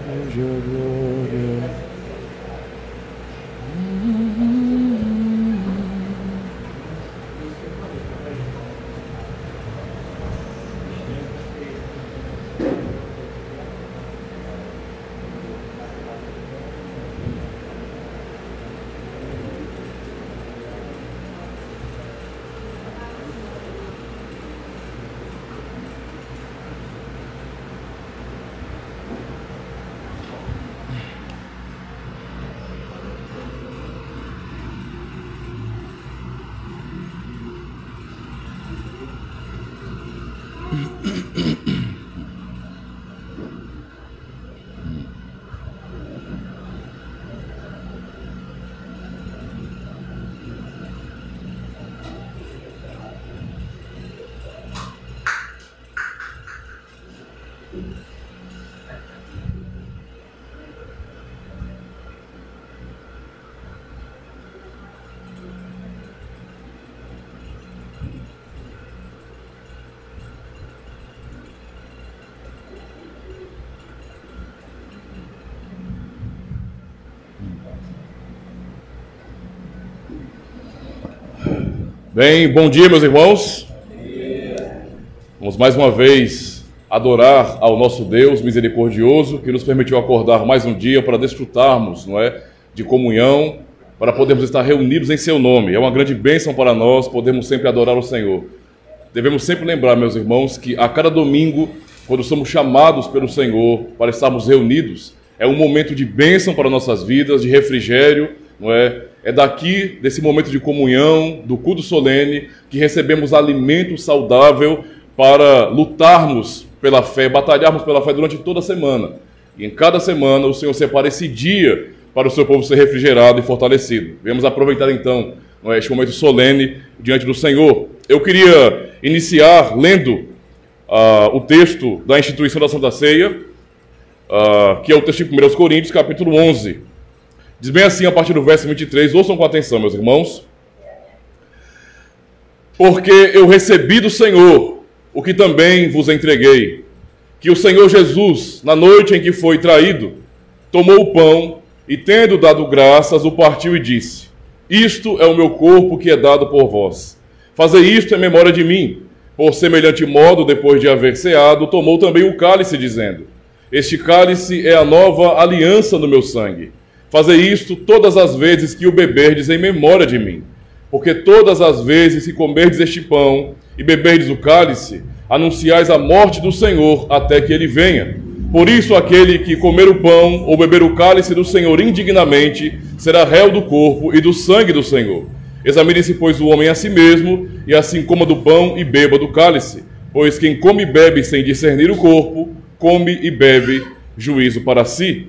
Haja glória. Bem, bom dia, meus irmãos. Vamos mais uma vez adorar ao nosso Deus misericordioso, que nos permitiu acordar mais um dia para desfrutarmos, não é, de comunhão, para podermos estar reunidos em seu nome. É uma grande bênção para nós, podemos sempre adorar o Senhor. Devemos sempre lembrar, meus irmãos, que a cada domingo, quando somos chamados pelo Senhor para estarmos reunidos, é um momento de bênção para nossas vidas, de refrigério, não é? É daqui, desse momento de comunhão, do culto solene, que recebemos alimento saudável para lutarmos pela fé, batalharmos pela fé durante toda a semana. E em cada semana o Senhor separa esse dia para o seu povo ser refrigerado e fortalecido. Vamos aproveitar então, não é, este momento solene diante do Senhor. Eu queria iniciar lendo o texto da instituição da Santa Ceia, que é o texto de 1 Coríntios, capítulo 11. Diz bem assim a partir do verso 23, ouçam com atenção, meus irmãos. Porque eu recebi do Senhor o que também vos entreguei, que o Senhor Jesus, na noite em que foi traído, tomou o pão e, tendo dado graças, o partiu e disse: Isto é o meu corpo que é dado por vós. Fazei isto em memória de mim. Por semelhante modo, depois de haver ceado, tomou também o cálice, dizendo: Este cálice é a nova aliança no meu sangue. Fazei isto todas as vezes que o beberdes em memória de mim. Porque todas as vezes que comerdes este pão e beberdes o cálice, anunciais a morte do Senhor até que ele venha. Por isso, aquele que comer o pão ou beber o cálice do Senhor indignamente será réu do corpo e do sangue do Senhor. Examine-se, pois, o homem a si mesmo, e assim coma do pão e beba do cálice. Pois quem come e bebe sem discernir o corpo, come e bebe juízo para si.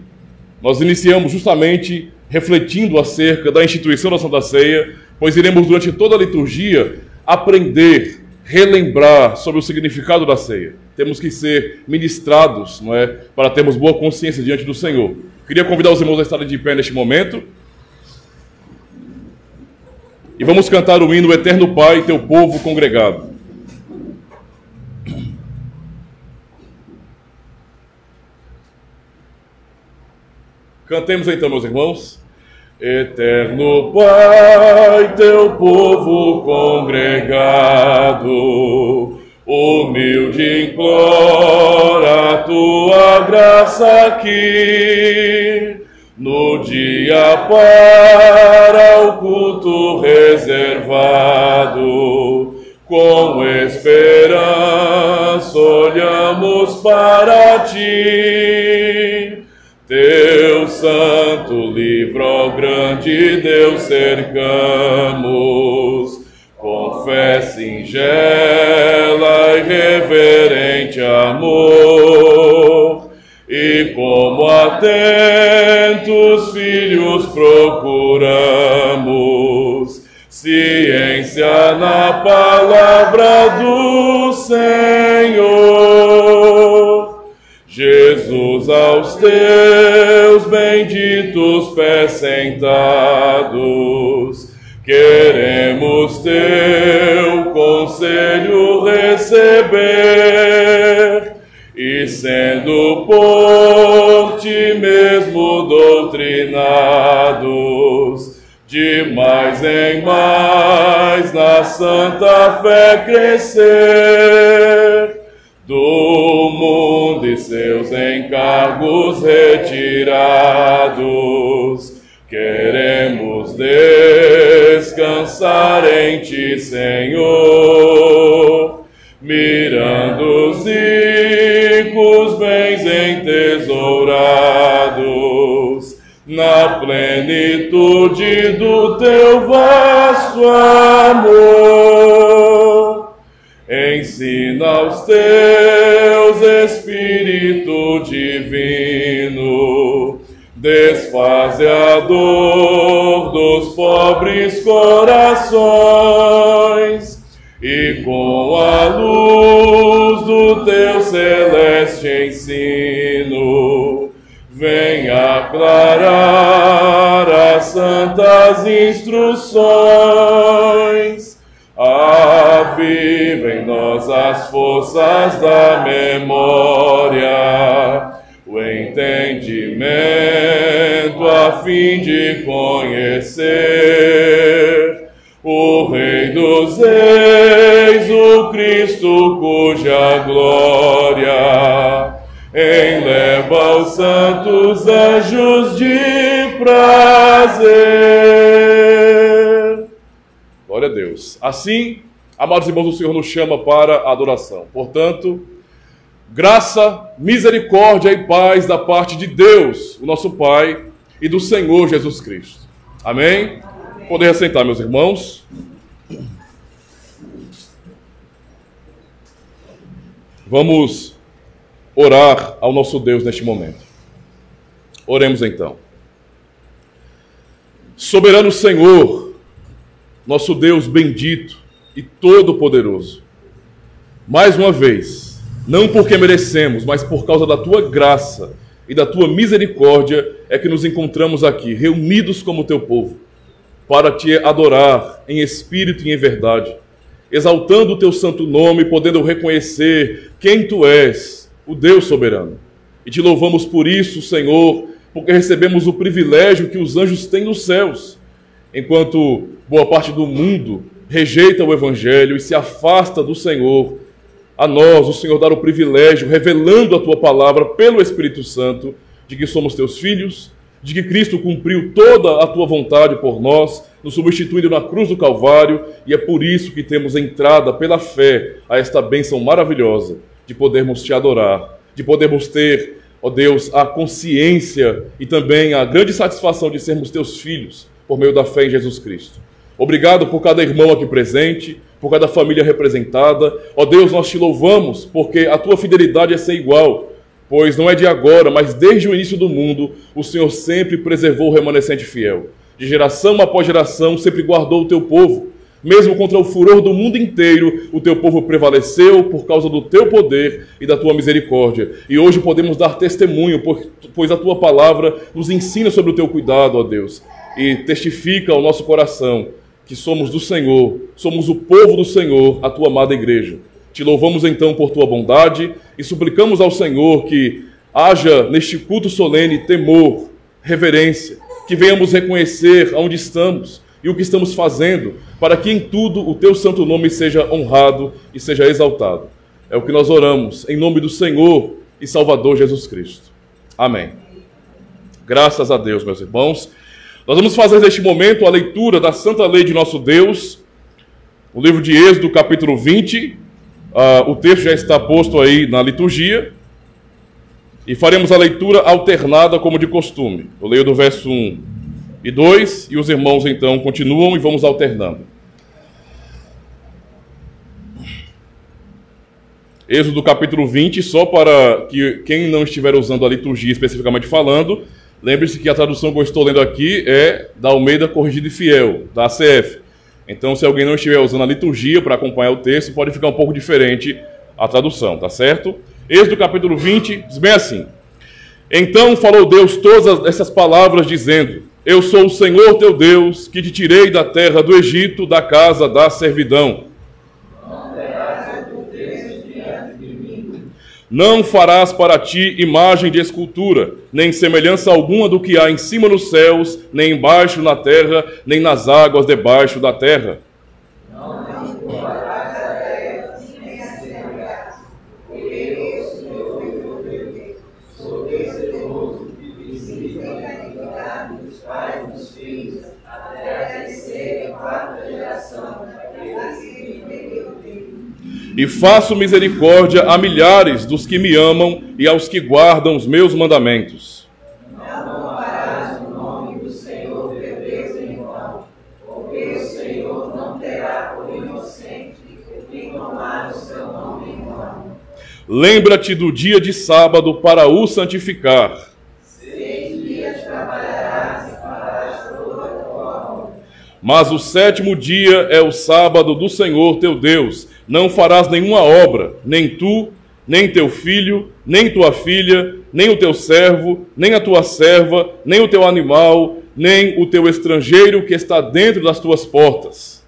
Nós iniciamos justamente refletindo acerca da instituição da Santa Ceia, pois iremos durante toda a liturgia aprender, relembrar sobre o significado da ceia. Temos que ser ministrados, não é, para termos boa consciência diante do Senhor. Queria convidar os irmãos a estarem de pé neste momento. E vamos cantar o hino Eterno Pai, teu povo congregado. Cantemos então, meus irmãos. Eterno Pai, teu povo congregado, humilde implora a tua graça aqui, no dia para o culto reservado, com esperança olhamos para ti. Teu santo livro, ó grande Deus, cercamos, com fé singela e reverente amor, e como atentos filhos procuramos ciência na palavra do Senhor. Jesus, aos teus benditos pés sentados, queremos teu conselho receber, e sendo por ti ti mesmo doutrinados, de mais em mais na santa fé crescer, do mundo e seus encargos retirados, queremos descansar em ti, Senhor, mirando os ricos bens entesourados na plenitude do teu vasto amor. Ensina aos teus Espírito divino, desfaze a dor dos pobres corações, e com a luz do teu celeste ensino, venha aclarar as santas instruções. Aviva em nós as forças da memória, o entendimento a fim de conhecer o Rei dos Reis, o Cristo cuja glória enleva os santos anjos de prazer. Glória a Deus. Assim, amados irmãos, o Senhor nos chama para a adoração. Portanto, graça, misericórdia e paz da parte de Deus, o nosso Pai, e do Senhor Jesus Cristo. Amém? Podem assentar, meus irmãos. Vamos orar ao nosso Deus neste momento. Oremos então. Soberano Senhor, nosso Deus bendito e todo-poderoso, mais uma vez, não porque merecemos, mas por causa da tua graça e da tua misericórdia, é que nos encontramos aqui, reunidos como teu povo, para te adorar em espírito e em verdade, exaltando o teu santo nome, podendo reconhecer quem tu és, o Deus soberano. E te louvamos por isso, Senhor, porque recebemos o privilégio que os anjos têm nos céus, enquanto boa parte do mundo rejeita o Evangelho e se afasta do Senhor. A nós, o Senhor, dá o privilégio, revelando a tua palavra pelo Espírito Santo, de que somos teus filhos, de que Cristo cumpriu toda a tua vontade por nós, nos substituindo na cruz do Calvário, e é por isso que temos entrada pela fé a esta bênção maravilhosa de podermos te adorar, de podermos ter, ó Deus, a consciência e também a grande satisfação de sermos teus filhos por meio da fé em Jesus Cristo. Obrigado por cada irmão aqui presente, por cada família representada. Ó Deus, nós te louvamos porque a tua fidelidade é sem igual, pois não é de agora, mas desde o início do mundo, o Senhor sempre preservou o remanescente fiel. De geração após geração, sempre guardou o teu povo. Mesmo contra o furor do mundo inteiro, o teu povo prevaleceu por causa do teu poder e da tua misericórdia. E hoje podemos dar testemunho, pois a tua palavra nos ensina sobre o teu cuidado, ó Deus, e testifica ao nosso coração que somos do Senhor, somos o povo do Senhor, a tua amada igreja. Te louvamos então por tua bondade e suplicamos ao Senhor que haja neste culto solene temor, reverência, que venhamos reconhecer aonde estamos e o que estamos fazendo, para que em tudo o teu santo nome seja honrado e seja exaltado. É o que nós oramos, em nome do Senhor e Salvador Jesus Cristo. Amém. Graças a Deus, meus irmãos. Nós vamos fazer neste momento a leitura da Santa Lei de nosso Deus, o livro de Êxodo, capítulo 20. O texto já está posto aí na liturgia. E faremos a leitura alternada como de costume. Eu leio do verso 1 e 2, e os irmãos então continuam e vamos alternando. Êxodo capítulo 20, só para que quem não estiver usando a liturgia especificamente falando, lembre-se que a tradução que eu estou lendo aqui é da Almeida Corrigida e Fiel, da ACF. Então, se alguém não estiver usando a liturgia para acompanhar o texto, pode ficar um pouco diferente a tradução, tá certo? Êxodo capítulo 20 diz bem assim: Então falou Deus todas essas palavras, dizendo: Eu sou o Senhor teu Deus, que te tirei da terra do Egito, da casa da servidão. Não farás para ti imagem de escultura, nem semelhança alguma do que há em cima nos céus, nem embaixo na terra, nem nas águas debaixo da terra. E faço misericórdia a milhares dos que me amam e aos que guardam os meus mandamentos. Não louvarás o nome do Senhor teu Deus em vão, porque o Senhor não terá por inocente quem tomar o seu nome em vão. Lembra-te do dia de sábado para o santificar. 6 dias trabalharás e farás toda a tua obra. Mas o 7º dia é o sábado do Senhor teu Deus. Não farás nenhuma obra, nem tu, nem teu filho, nem tua filha, nem o teu servo, nem a tua serva, nem o teu animal, nem o teu estrangeiro que está dentro das tuas portas.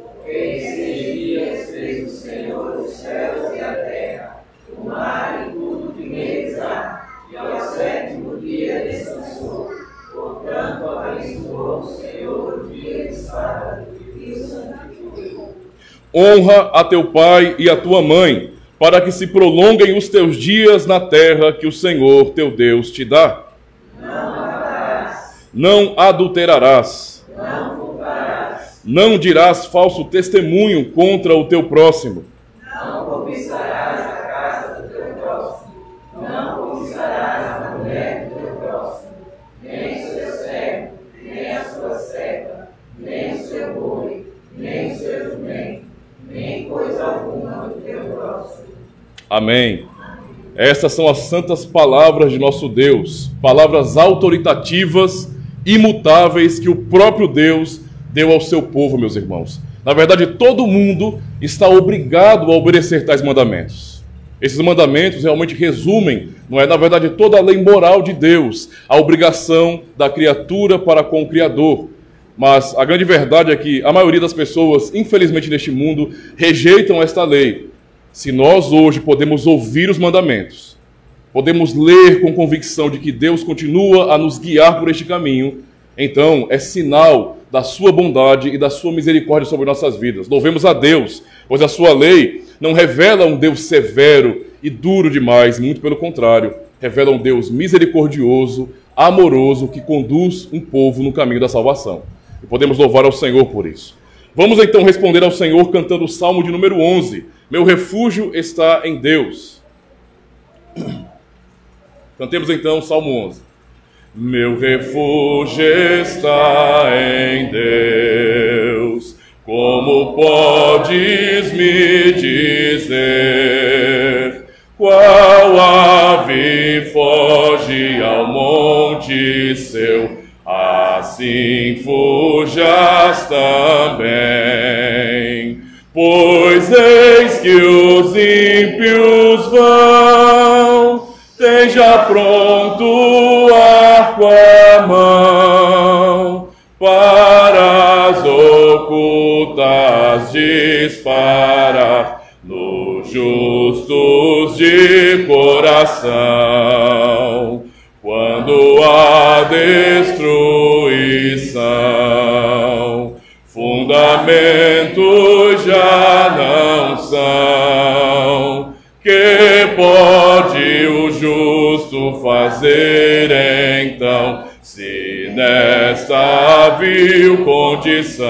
Porque em 6 dias fez o Senhor os céus e a terra, o mar e tudo que neles há, e ao 7º dia descansou. Portanto, abençoou o Senhor o dia de sábado e o santificou. Honra a teu pai e a tua mãe, para que se prolonguem os teus dias na terra que o Senhor teu Deus te dá. Não matarás, Não adulterarás. não furtarás, Não dirás falso testemunho contra o teu próximo. não cobiçarás a casa do teu próximo, não cobiçarás a mulher do teu próximo, nem o seu servo, nem a sua serva, nem o seu boi, nem o seu jumento, nem coisa alguma do teu próximo. Amém. Estas são as santas palavras de nosso Deus, palavras autoritativas, imutáveis, que o próprio Deus deu ao seu povo, meus irmãos. Na verdade, todo mundo está obrigado a obedecer tais mandamentos. Esses mandamentos realmente resumem, não é, na verdade, toda a lei moral de Deus, a obrigação da criatura para com o Criador. Mas a grande verdade é que a maioria das pessoas, infelizmente neste mundo, rejeitam esta lei. Se nós hoje podemos ouvir os mandamentos, podemos ler com convicção de que Deus continua a nos guiar por este caminho, então é sinal da sua bondade e da sua misericórdia sobre nossas vidas. Louvemos a Deus, pois a sua lei não revela um Deus severo e duro demais, muito pelo contrário, revela um Deus misericordioso, amoroso, que conduz um povo no caminho da salvação. E podemos louvar ao Senhor por isso. Vamos então responder ao Senhor cantando o Salmo de número 11. Meu refúgio está em Deus. Cantemos então o Salmo 11. Meu refúgio está em Deus. Como podes me dizer? Qual ave foge ao monte seu? Assim fujas também, pois eis que os ímpios vão, tem já pronto arco à mão, para as ocultas disparar, nos justos de coração. Quando há destruição, fundamentos já não são. Que pode o justo fazer então, se nesta vil condição?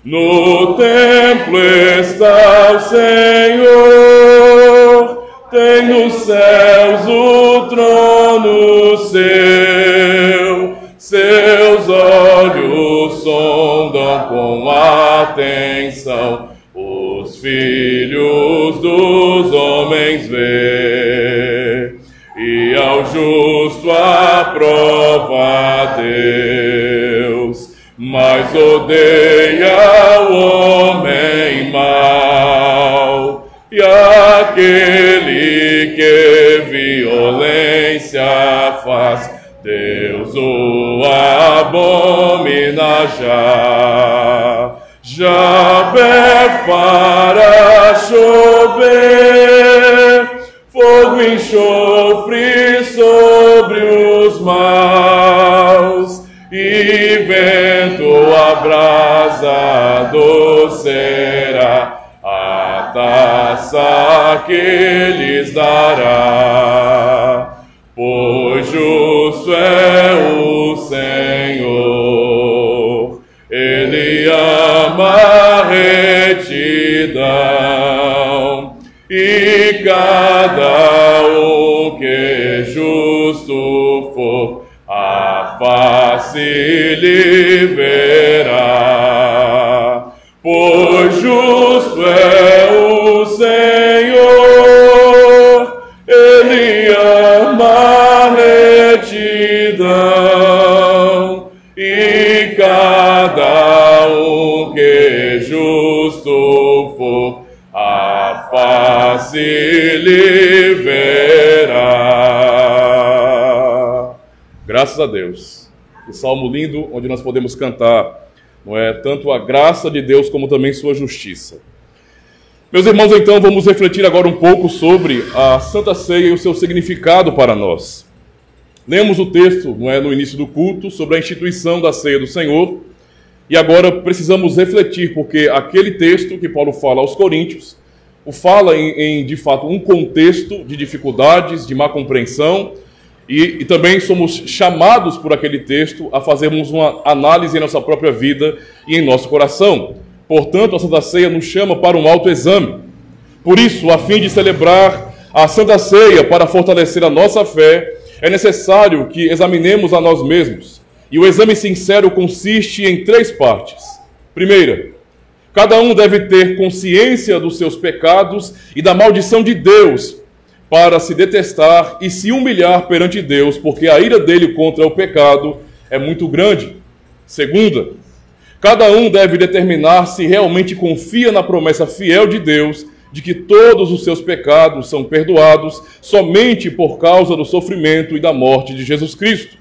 No templo está o Senhor, tem nos céus o trono seu, seus olhos sondam com atenção, os filhos dos homens vê, e ao justo aprova Deus, mas odeia o homem mau, e aquele que violência faz, Deus o abomina já. Javé fará chover fogo e enxofre sobre os maus, e vento abrasador será a taça que lhes dará. Pois justo é o Senhor, Ele ama a retidão, e cada um que justo for, a face lhe verá. Pois justo é o Senhor, Ele ama a retidão, e cada um que justo for, a face lhe verá. Graças a Deus. Que salmo lindo, onde nós podemos cantar, não é, tanto a graça de Deus como também sua justiça. Meus irmãos, então vamos refletir agora um pouco sobre a Santa Ceia e o seu significado para nós. Lemos o texto, não é, no início do culto, sobre a instituição da Ceia do Senhor, e agora precisamos refletir, porque aquele texto que Paulo fala aos Coríntios, o fala em de fato, um contexto de dificuldades, de má compreensão, e também somos chamados por aquele texto a fazermos uma análise em nossa própria vida e em nosso coração. Portanto, a Santa Ceia nos chama para um autoexame. Por isso, a fim de celebrar a Santa Ceia para fortalecer a nossa fé, é necessário que examinemos a nós mesmos. E o exame sincero consiste em 3 partes. Primeira, cada um deve ter consciência dos seus pecados e da maldição de Deus, para se detestar e se humilhar perante Deus, porque a ira dele contra o pecado é muito grande. Segunda, cada um deve determinar se realmente confia na promessa fiel de Deus, de que todos os seus pecados são perdoados somente por causa do sofrimento e da morte de Jesus Cristo.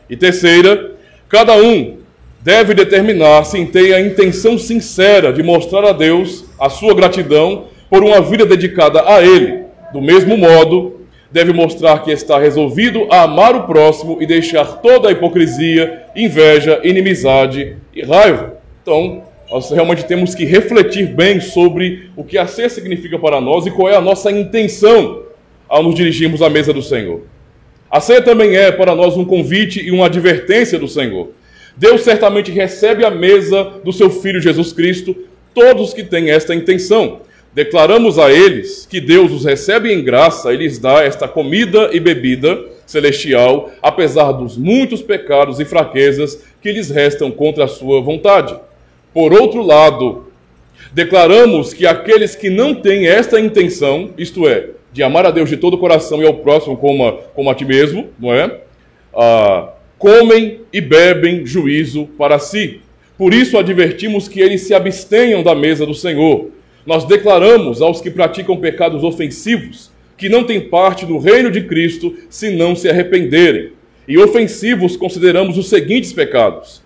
E terceira, cada um deve determinar se tem a intenção sincera de mostrar a Deus a sua gratidão por uma vida dedicada a Ele. Do mesmo modo, deve mostrar que está resolvido a amar o próximo e deixar toda a hipocrisia, inveja, inimizade e raiva. Então, nós realmente temos que refletir bem sobre o que a ceia significa para nós e qual é a nossa intenção ao nos dirigirmos à mesa do Senhor. A ceia também é para nós um convite e uma advertência do Senhor. Deus certamente recebe à mesa do seu Filho Jesus Cristo todos que têm esta intenção. Declaramos a eles que Deus os recebe em graça e lhes dá esta comida e bebida celestial, apesar dos muitos pecados e fraquezas que lhes restam contra a sua vontade. Por outro lado, declaramos que aqueles que não têm esta intenção, isto é, de amar a Deus de todo o coração e ao próximo como a ti mesmo, não é? Comem e bebem juízo para si. Por isso advertimos que eles se abstenham da mesa do Senhor. Nós declaramos aos que praticam pecados ofensivos que não têm parte no reino de Cristo se não se arrependerem. E ofensivos consideramos os seguintes pecados.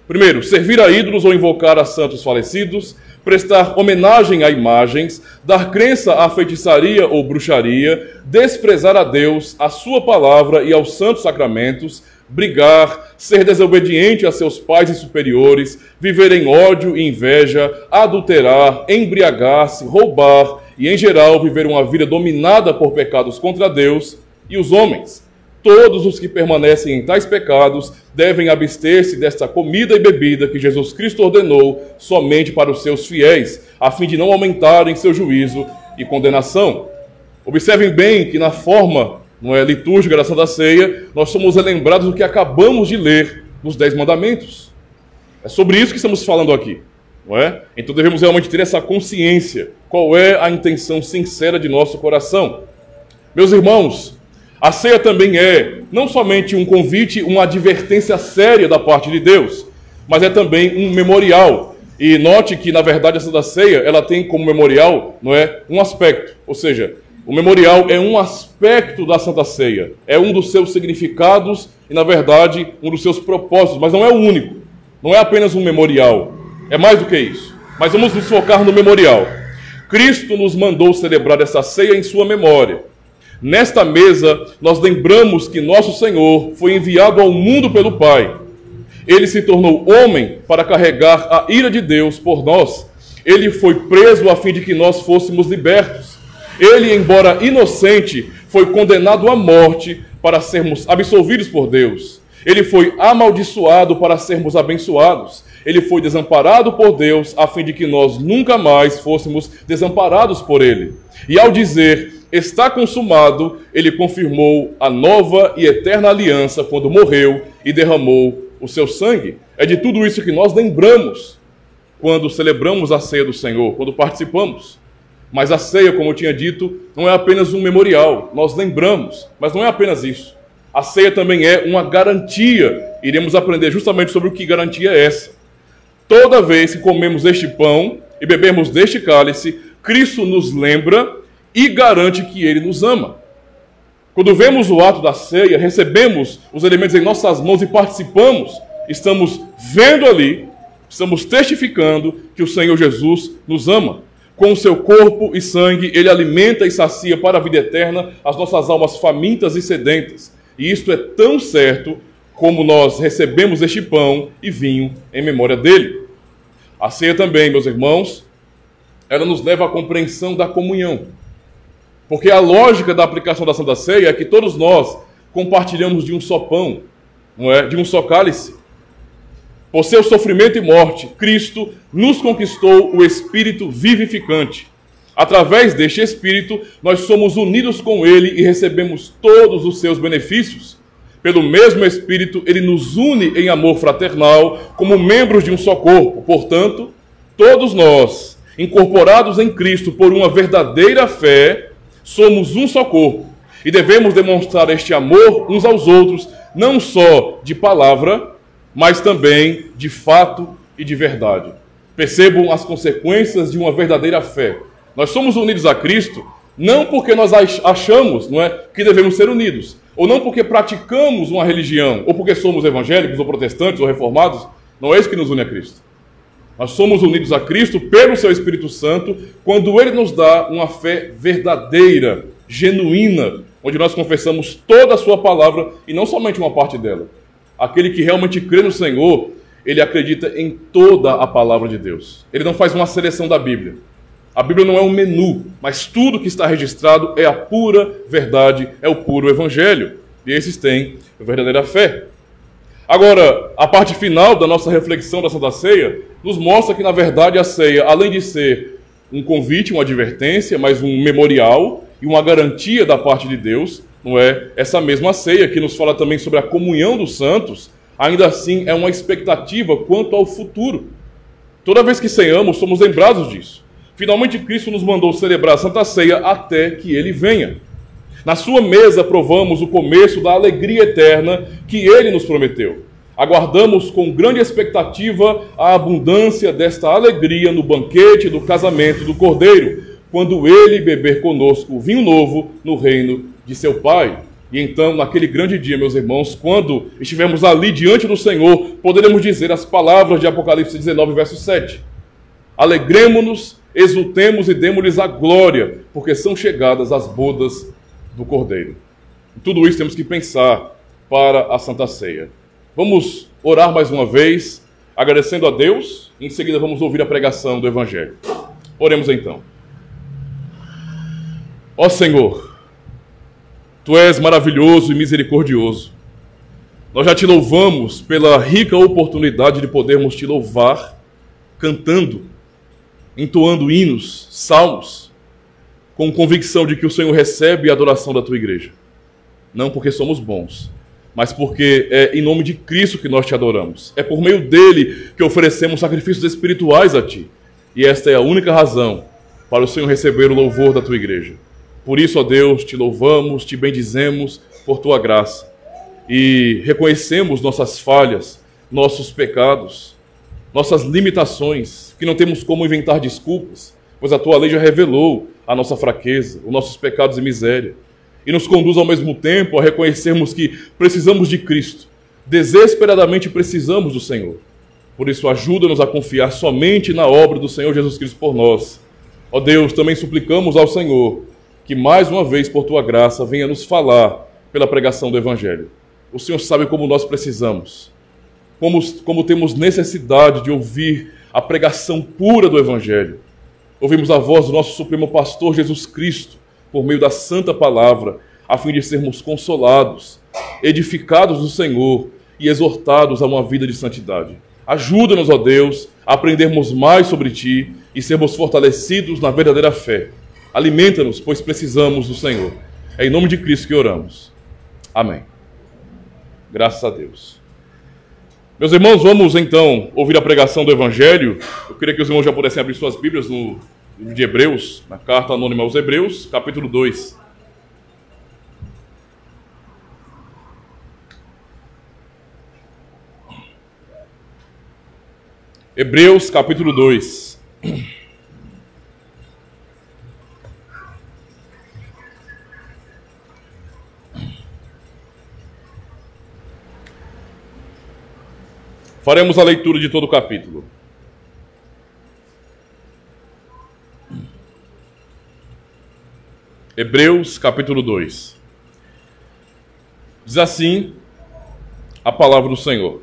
Primeiro, servir a ídolos ou invocar a santos falecidos, prestar homenagem a imagens, dar crença à feitiçaria ou bruxaria, desprezar a Deus, a sua palavra e aos santos sacramentos, brigar, ser desobediente a seus pais e superiores, viver em ódio e inveja, adulterar, embriagar-se, roubar e, em geral, viver uma vida dominada por pecados contra Deus e os homens. Todos os que permanecem em tais pecados devem abster-se desta comida e bebida que Jesus Cristo ordenou somente para os seus fiéis, a fim de não aumentarem seu juízo e condenação. Observem bem que na forma litúrgica da Santa Ceia, nós somos lembrados do que acabamos de ler nos 10 mandamentos. É sobre isso que estamos falando aqui, não é? Então devemos realmente ter essa consciência. Qual é a intenção sincera de nosso coração? Meus irmãos, a ceia também é não somente um convite, uma advertência séria da parte de Deus, mas é também um memorial. E note que, na verdade, a Santa Ceia, ela tem como memorial, não é, um aspecto, ou seja, o memorial é um aspecto da Santa Ceia, é um dos seus significados e, na verdade, um dos seus propósitos, mas não é o único, não é apenas um memorial, é mais do que isso. Mas vamos nos focar no memorial. Cristo nos mandou celebrar essa ceia em sua memória. Nesta mesa, nós lembramos que nosso Senhor foi enviado ao mundo pelo Pai. Ele se tornou homem para carregar a ira de Deus por nós. Ele foi preso a fim de que nós fôssemos libertos. Ele, embora inocente, foi condenado à morte para sermos absolvidos por Deus. Ele foi amaldiçoado para sermos abençoados. Ele foi desamparado por Deus a fim de que nós nunca mais fôssemos desamparados por Ele. E ao dizer, está consumado, Ele confirmou a nova e eterna aliança quando morreu e derramou o seu sangue. É de tudo isso que nós lembramos quando celebramos a ceia do Senhor, quando participamos. Mas a ceia, como eu tinha dito, não é apenas um memorial. Nós lembramos, mas não é apenas isso. A ceia também é uma garantia. Iremos aprender justamente sobre o que garantia é essa. Toda vez que comemos este pão e bebemos deste cálice, Cristo nos lembra e garante que Ele nos ama. Quando vemos o ato da ceia, recebemos os elementos em nossas mãos e participamos, estamos vendo ali, estamos testificando que o Senhor Jesus nos ama. Com o seu corpo e sangue, Ele alimenta e sacia para a vida eterna as nossas almas famintas e sedentas. E isto é tão certo como nós recebemos este pão e vinho em memória dele. A ceia também, meus irmãos, ela nos leva à compreensão da comunhão. Porque a lógica da aplicação da Santa Ceia é que todos nós compartilhamos de um só pão, não é? De um só cálice. Por seu sofrimento e morte, Cristo nos conquistou o Espírito vivificante. Através deste Espírito, nós somos unidos com Ele e recebemos todos os seus benefícios. Pelo mesmo Espírito, Ele nos une em amor fraternal, como membros de um só corpo. Portanto, todos nós, incorporados em Cristo por uma verdadeira fé, somos um só corpo. E devemos demonstrar este amor uns aos outros, não só de palavra, mas também de fato e de verdade. Percebam as consequências de uma verdadeira fé. Nós somos unidos a Cristo não porque nós achamos, não é, que devemos ser unidos, ou não porque praticamos uma religião, ou porque somos evangélicos, ou protestantes, ou reformados. Não é isso que nos une a Cristo. Nós somos unidos a Cristo pelo seu Espírito Santo quando Ele nos dá uma fé verdadeira, genuína, onde nós confessamos toda a sua palavra e não somente uma parte dela. Aquele que realmente crê no Senhor, ele acredita em toda a palavra de Deus. Ele não faz uma seleção da Bíblia. A Bíblia não é um menu, mas tudo que está registrado é a pura verdade, é o puro Evangelho. E esses têm a verdadeira fé. Agora, a parte final da nossa reflexão da Santa Ceia nos mostra que, na verdade, a ceia, além de ser um convite, uma advertência, mas um memorial e uma garantia da parte de Deus, não é? Essa mesma ceia que nos fala também sobre a comunhão dos santos, ainda assim é uma expectativa quanto ao futuro. Toda vez que ceiamos, somos lembrados disso. Finalmente, Cristo nos mandou celebrar a Santa Ceia até que Ele venha. Na sua mesa, provamos o começo da alegria eterna que Ele nos prometeu. Aguardamos com grande expectativa a abundância desta alegria no banquete do casamento do Cordeiro, quando Ele beber conosco o vinho novo no reino de seu Pai. E então, naquele grande dia, meus irmãos, quando estivermos ali diante do Senhor, poderemos dizer as palavras de Apocalipse 19, verso 7. Alegremo-nos, exultemos e demos-lhes a glória, porque são chegadas as bodas do Cordeiro. E tudo isso temos que pensar para a Santa Ceia. Vamos orar mais uma vez, agradecendo a Deus, e em seguida vamos ouvir a pregação do Evangelho. Oremos então. Ó Senhor, Tu és maravilhoso e misericordioso. Nós já Te louvamos pela rica oportunidade de podermos Te louvar, cantando, entoando hinos, salmos, com convicção de que o Senhor recebe a adoração da Tua igreja. Não porque somos bons, mas porque é em nome de Cristo que nós Te adoramos. É por meio dEle que oferecemos sacrifícios espirituais a Ti. E esta é a única razão para o Senhor receber o louvor da Tua igreja. Por isso, ó Deus, Te louvamos, Te bendizemos por Tua graça. E reconhecemos nossas falhas, nossos pecados, nossas limitações, que não temos como inventar desculpas, pois a Tua lei já revelou a nossa fraqueza, os nossos pecados e miséria, e nos conduz ao mesmo tempo a reconhecermos que precisamos de Cristo, desesperadamente precisamos do Senhor. Por isso, ajuda-nos a confiar somente na obra do Senhor Jesus Cristo por nós. Ó Deus, também suplicamos ao Senhor que mais uma vez, por tua graça, venha nos falar pela pregação do Evangelho. O Senhor sabe como nós precisamos, como temos necessidade de ouvir a pregação pura do Evangelho. Ouvimos a voz do nosso Supremo Pastor Jesus Cristo, por meio da Santa Palavra, a fim de sermos consolados, edificados no Senhor e exortados a uma vida de santidade. Ajuda-nos, ó Deus, a aprendermos mais sobre Ti e sermos fortalecidos na verdadeira fé. Alimenta-nos, pois precisamos do Senhor. É em nome de Cristo que oramos. Amém. Graças a Deus. Meus irmãos, vamos então ouvir a pregação do Evangelho. Eu queria que os irmãos já pudessem abrir suas Bíblias no livro de Hebreus, na carta anônima aos Hebreus, capítulo 2. Hebreus, capítulo 2. Faremos a leitura de todo o capítulo. Hebreus, capítulo 2. Diz assim a palavra do Senhor.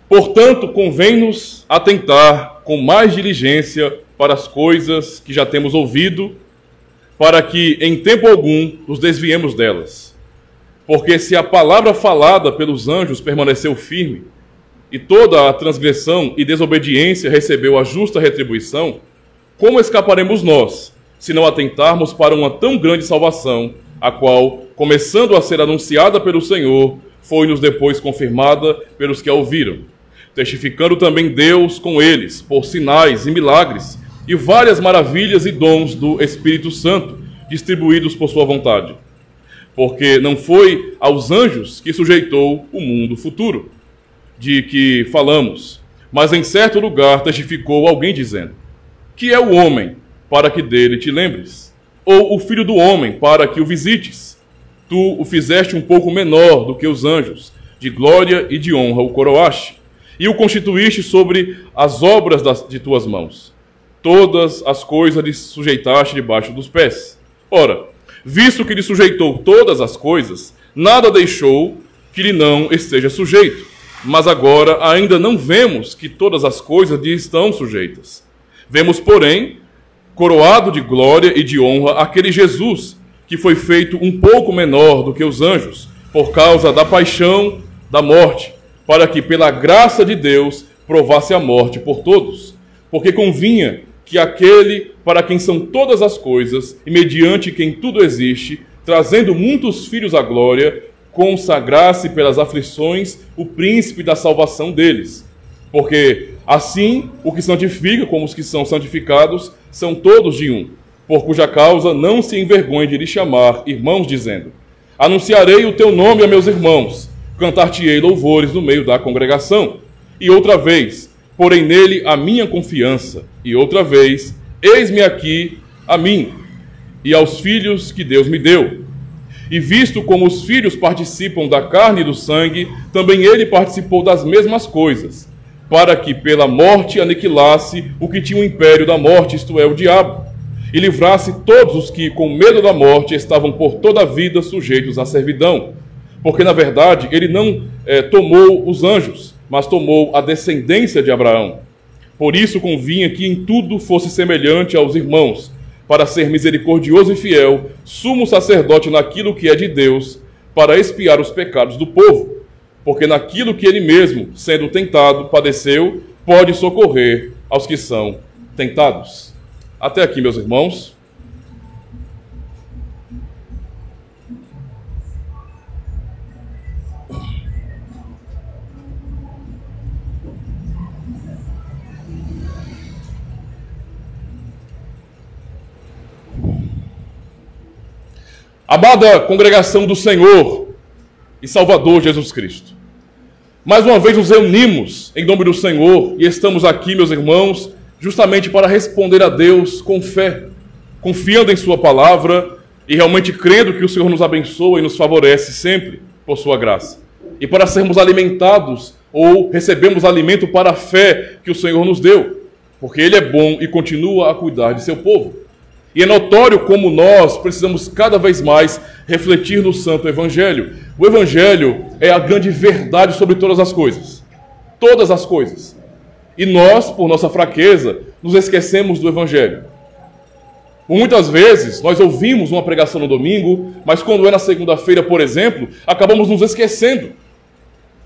Portanto, convém-nos atentar com mais diligência para as coisas que já temos ouvido, para que em tempo algum nos desviemos delas. Porque se a palavra falada pelos anjos permaneceu firme, e toda a transgressão e desobediência recebeu a justa retribuição, como escaparemos nós, se não atentarmos para uma tão grande salvação, a qual, começando a ser anunciada pelo Senhor, foi-nos depois confirmada pelos que a ouviram, testificando também Deus com eles, por sinais e milagres, e várias maravilhas e dons do Espírito Santo, distribuídos por sua vontade. Porque não foi aos anjos que sujeitou o mundo futuro, de que falamos, mas em certo lugar testificou alguém dizendo: que é o homem, para que dele te lembres? Ou o filho do homem, para que o visites? Tu o fizeste um pouco menor do que os anjos, de glória e de honra o coroaste, e o constituíste sobre as obras de tuas mãos. Todas as coisas lhe sujeitaste debaixo dos pés. Ora, visto que lhe sujeitou todas as coisas, nada deixou que lhe não esteja sujeito. Mas agora ainda não vemos que todas as coisas lhe estão sujeitas. Vemos, porém, coroado de glória e de honra aquele Jesus, que foi feito um pouco menor do que os anjos, por causa da paixão da morte, para que pela graça de Deus provasse a morte por todos. Porque convinha que aquele para quem são todas as coisas, e mediante quem tudo existe, trazendo muitos filhos à glória, consagrasse pelas aflições o príncipe da salvação deles. Porque assim o que santifica como os que são santificados são todos de um, por cuja causa não se envergonhe de lhe chamar irmãos, dizendo: anunciarei o teu nome a meus irmãos, cantar-te-ei louvores no meio da congregação. E outra vez, porém nele a minha confiança, e outra vez, eis-me aqui a mim, e aos filhos que Deus me deu. E visto como os filhos participam da carne e do sangue, também ele participou das mesmas coisas, para que pela morte aniquilasse o que tinha o império da morte, isto é, o diabo, e livrasse todos os que, com medo da morte, estavam por toda a vida sujeitos à servidão. Porque, na verdade, ele não tomou os anjos, mas tomou a descendência de Abraão. Por isso convinha que em tudo fosse semelhante aos irmãos, para ser misericordioso e fiel, sumo sacerdote naquilo que é de Deus, para expiar os pecados do povo. Porque naquilo que ele mesmo, sendo tentado, padeceu, pode socorrer aos que são tentados. Até aqui, meus irmãos. Amada congregação do Senhor e Salvador Jesus Cristo, mais uma vez nos reunimos em nome do Senhor e estamos aqui, meus irmãos, justamente para responder a Deus com fé, confiando em sua palavra e realmente crendo que o Senhor nos abençoa e nos favorece sempre por sua graça. E para sermos alimentados ou recebemos alimento para a fé que o Senhor nos deu, porque Ele é bom e continua a cuidar de seu povo. E é notório como nós precisamos cada vez mais refletir no Santo Evangelho. O Evangelho é a grande verdade sobre todas as coisas. Todas as coisas. E nós, por nossa fraqueza, nos esquecemos do Evangelho. Muitas vezes, nós ouvimos uma pregação no domingo, mas quando é na segunda-feira, por exemplo, acabamos nos esquecendo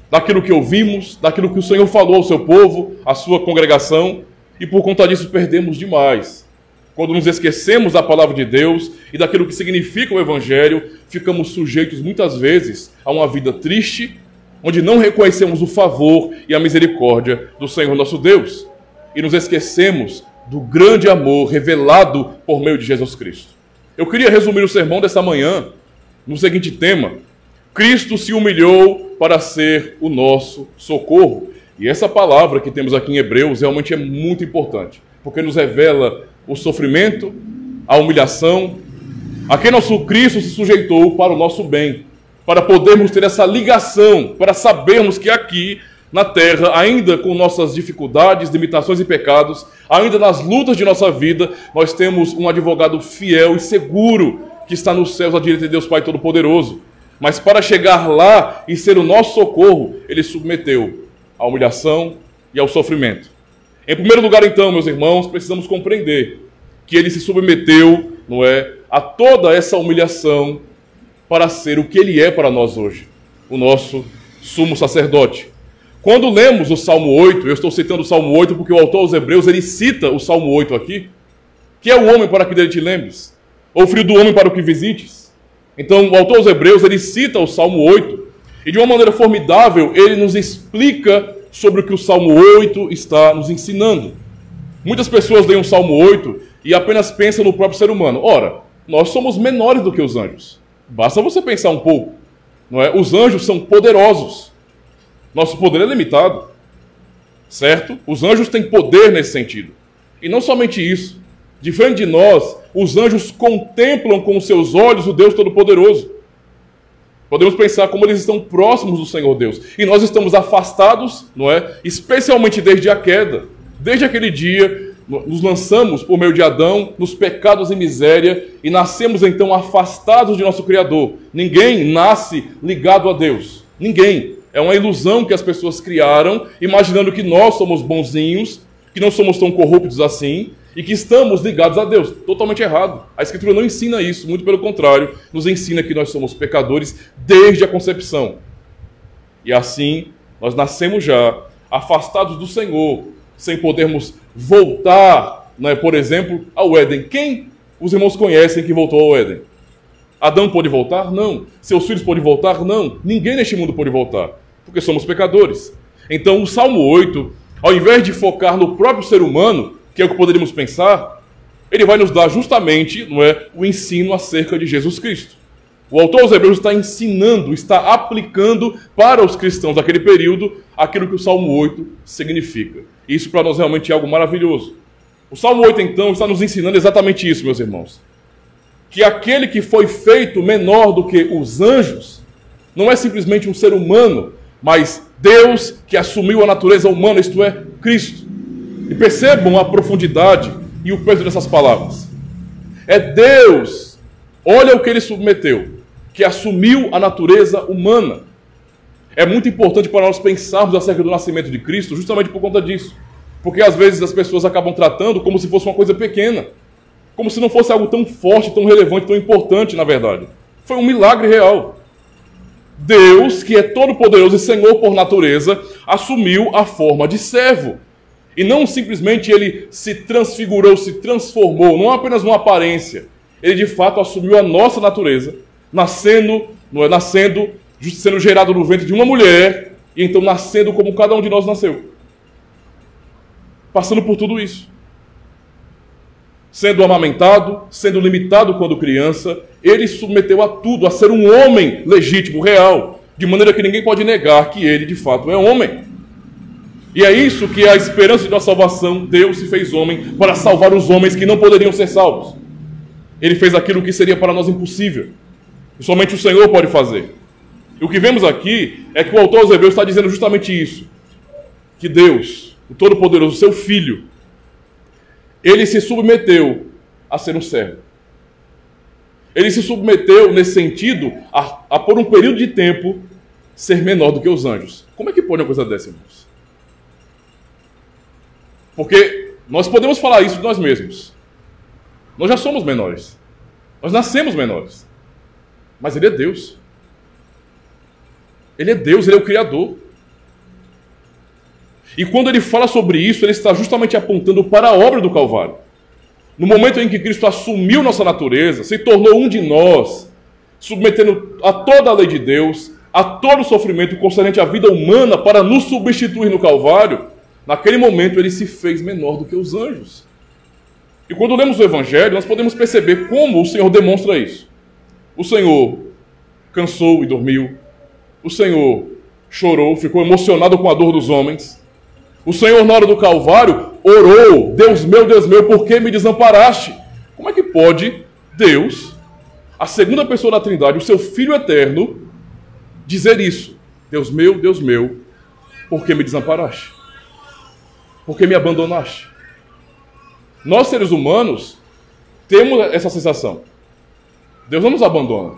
daquilo que ouvimos, daquilo que o Senhor falou ao seu povo, à sua congregação, e por conta disso perdemos demais. Quando nos esquecemos da palavra de Deus e daquilo que significa o Evangelho, ficamos sujeitos muitas vezes a uma vida triste, onde não reconhecemos o favor e a misericórdia do Senhor nosso Deus. E nos esquecemos do grande amor revelado por meio de Jesus Cristo. Eu queria resumir o sermão dessa manhã no seguinte tema: Cristo se humilhou para ser o nosso socorro. E essa palavra que temos aqui em Hebreus realmente é muito importante, porque nos revela o sofrimento, a humilhação, a quem nosso Cristo se sujeitou para o nosso bem, para podermos ter essa ligação, para sabermos que aqui na terra, ainda com nossas dificuldades, limitações e pecados, ainda nas lutas de nossa vida, nós temos um advogado fiel e seguro que está nos céus à direita de Deus Pai Todo-Poderoso. Mas para chegar lá e ser o nosso socorro, ele submeteu à humilhação e ao sofrimento. Em primeiro lugar, então, meus irmãos, precisamos compreender que ele se submeteu, não é, a toda essa humilhação para ser o que ele é para nós hoje, o nosso sumo sacerdote. Quando lemos o Salmo 8, eu estou citando o Salmo 8 porque o autor aos Hebreus, ele cita o Salmo 8 aqui, que é o homem para que dele te lembres, ou o filho do homem para o que visites. Então, o autor aos Hebreus, ele cita o Salmo 8, e de uma maneira formidável, ele nos explica sobre o que o Salmo 8 está nos ensinando. Muitas pessoas leem o Salmo 8 e apenas pensam no próprio ser humano. Ora, nós somos menores do que os anjos. Basta você pensar um pouco, não é? Os anjos são poderosos. Nosso poder é limitado, certo? Os anjos têm poder nesse sentido. E não somente isso. Diferente de nós, os anjos contemplam com os seus olhos o Deus Todo-Poderoso. Podemos pensar como eles estão próximos do Senhor Deus. E nós estamos afastados, não é? Especialmente desde a queda. Desde aquele dia, nos lançamos por meio de Adão, nos pecados e miséria, e nascemos então afastados de nosso Criador. Ninguém nasce ligado a Deus. Ninguém. É uma ilusão que as pessoas criaram, imaginando que nós somos bonzinhos, que não somos tão corruptos assim, e que estamos ligados a Deus. Totalmente errado. A Escritura não ensina isso, muito pelo contrário, nos ensina que nós somos pecadores desde a concepção. E assim, nós nascemos já afastados do Senhor, sem podermos voltar, né, por exemplo, ao Éden. Quem os irmãos conhecem que voltou ao Éden? Adão pôde voltar? Não. Seus filhos podem voltar? Não. Ninguém neste mundo pode voltar, porque somos pecadores. Então, o Salmo 8, ao invés de focar no próprio ser humano, que é o que poderíamos pensar, ele vai nos dar justamente, não é, o ensino acerca de Jesus Cristo. O autor aos Hebreus está ensinando, está aplicando para os cristãos daquele período aquilo que o Salmo 8 significa. E isso para nós realmente é algo maravilhoso. O Salmo 8, então, está nos ensinando exatamente isso, meus irmãos. Que aquele que foi feito menor do que os anjos não é simplesmente um ser humano, mas Deus que assumiu a natureza humana, isto é, Cristo. E percebam a profundidade e o peso dessas palavras. É Deus, olha o que ele submeteu, que assumiu a natureza humana. É muito importante para nós pensarmos acerca do nascimento de Cristo, justamente por conta disso. Porque às vezes as pessoas acabam tratando como se fosse uma coisa pequena, como se não fosse algo tão forte, tão relevante, tão importante, na verdade. Foi um milagre real. Deus, que é todo-poderoso e Senhor por natureza, assumiu a forma de servo. E não simplesmente ele se transfigurou, se transformou, não apenas uma aparência. Ele de fato assumiu a nossa natureza, sendo gerado no ventre de uma mulher, e então nascendo como cada um de nós nasceu. Passando por tudo isso. Sendo amamentado, sendo limitado quando criança, ele submeteu a tudo, a ser um homem legítimo, real, de maneira que ninguém pode negar que ele de fato é homem. E é isso que é a esperança de nossa salvação. Deus se fez homem para salvar os homens que não poderiam ser salvos. Ele fez aquilo que seria para nós impossível. E somente o Senhor pode fazer. E o que vemos aqui é que o autor aos Hebreus está dizendo justamente isso. Que Deus, o Todo-Poderoso, seu Filho, ele se submeteu a ser um servo. Ele se submeteu, nesse sentido, a por um período de tempo, ser menor do que os anjos. Como é que pode uma coisa dessa, irmãos? Porque nós podemos falar isso de nós mesmos. Nós já somos menores. Nós nascemos menores. Mas Ele é Deus. Ele é Deus, Ele é o Criador. E quando Ele fala sobre isso, Ele está justamente apontando para a obra do Calvário. No momento em que Cristo assumiu nossa natureza, se tornou um de nós, submetendo a toda a lei de Deus, a todo o sofrimento concernente à vida humana para nos substituir no Calvário, naquele momento Ele se fez menor do que os anjos. E quando lemos o Evangelho, nós podemos perceber como o Senhor demonstra isso. O Senhor cansou e dormiu. O Senhor chorou, ficou emocionado com a dor dos homens. O Senhor, na hora do Calvário, orou: Deus meu, por que me desamparaste? Como é que pode Deus, a segunda pessoa da Trindade, o seu Filho eterno, dizer isso? Deus meu, por que me desamparaste? Por que me abandonaste? Nós, seres humanos, temos essa sensação. Deus não nos abandona,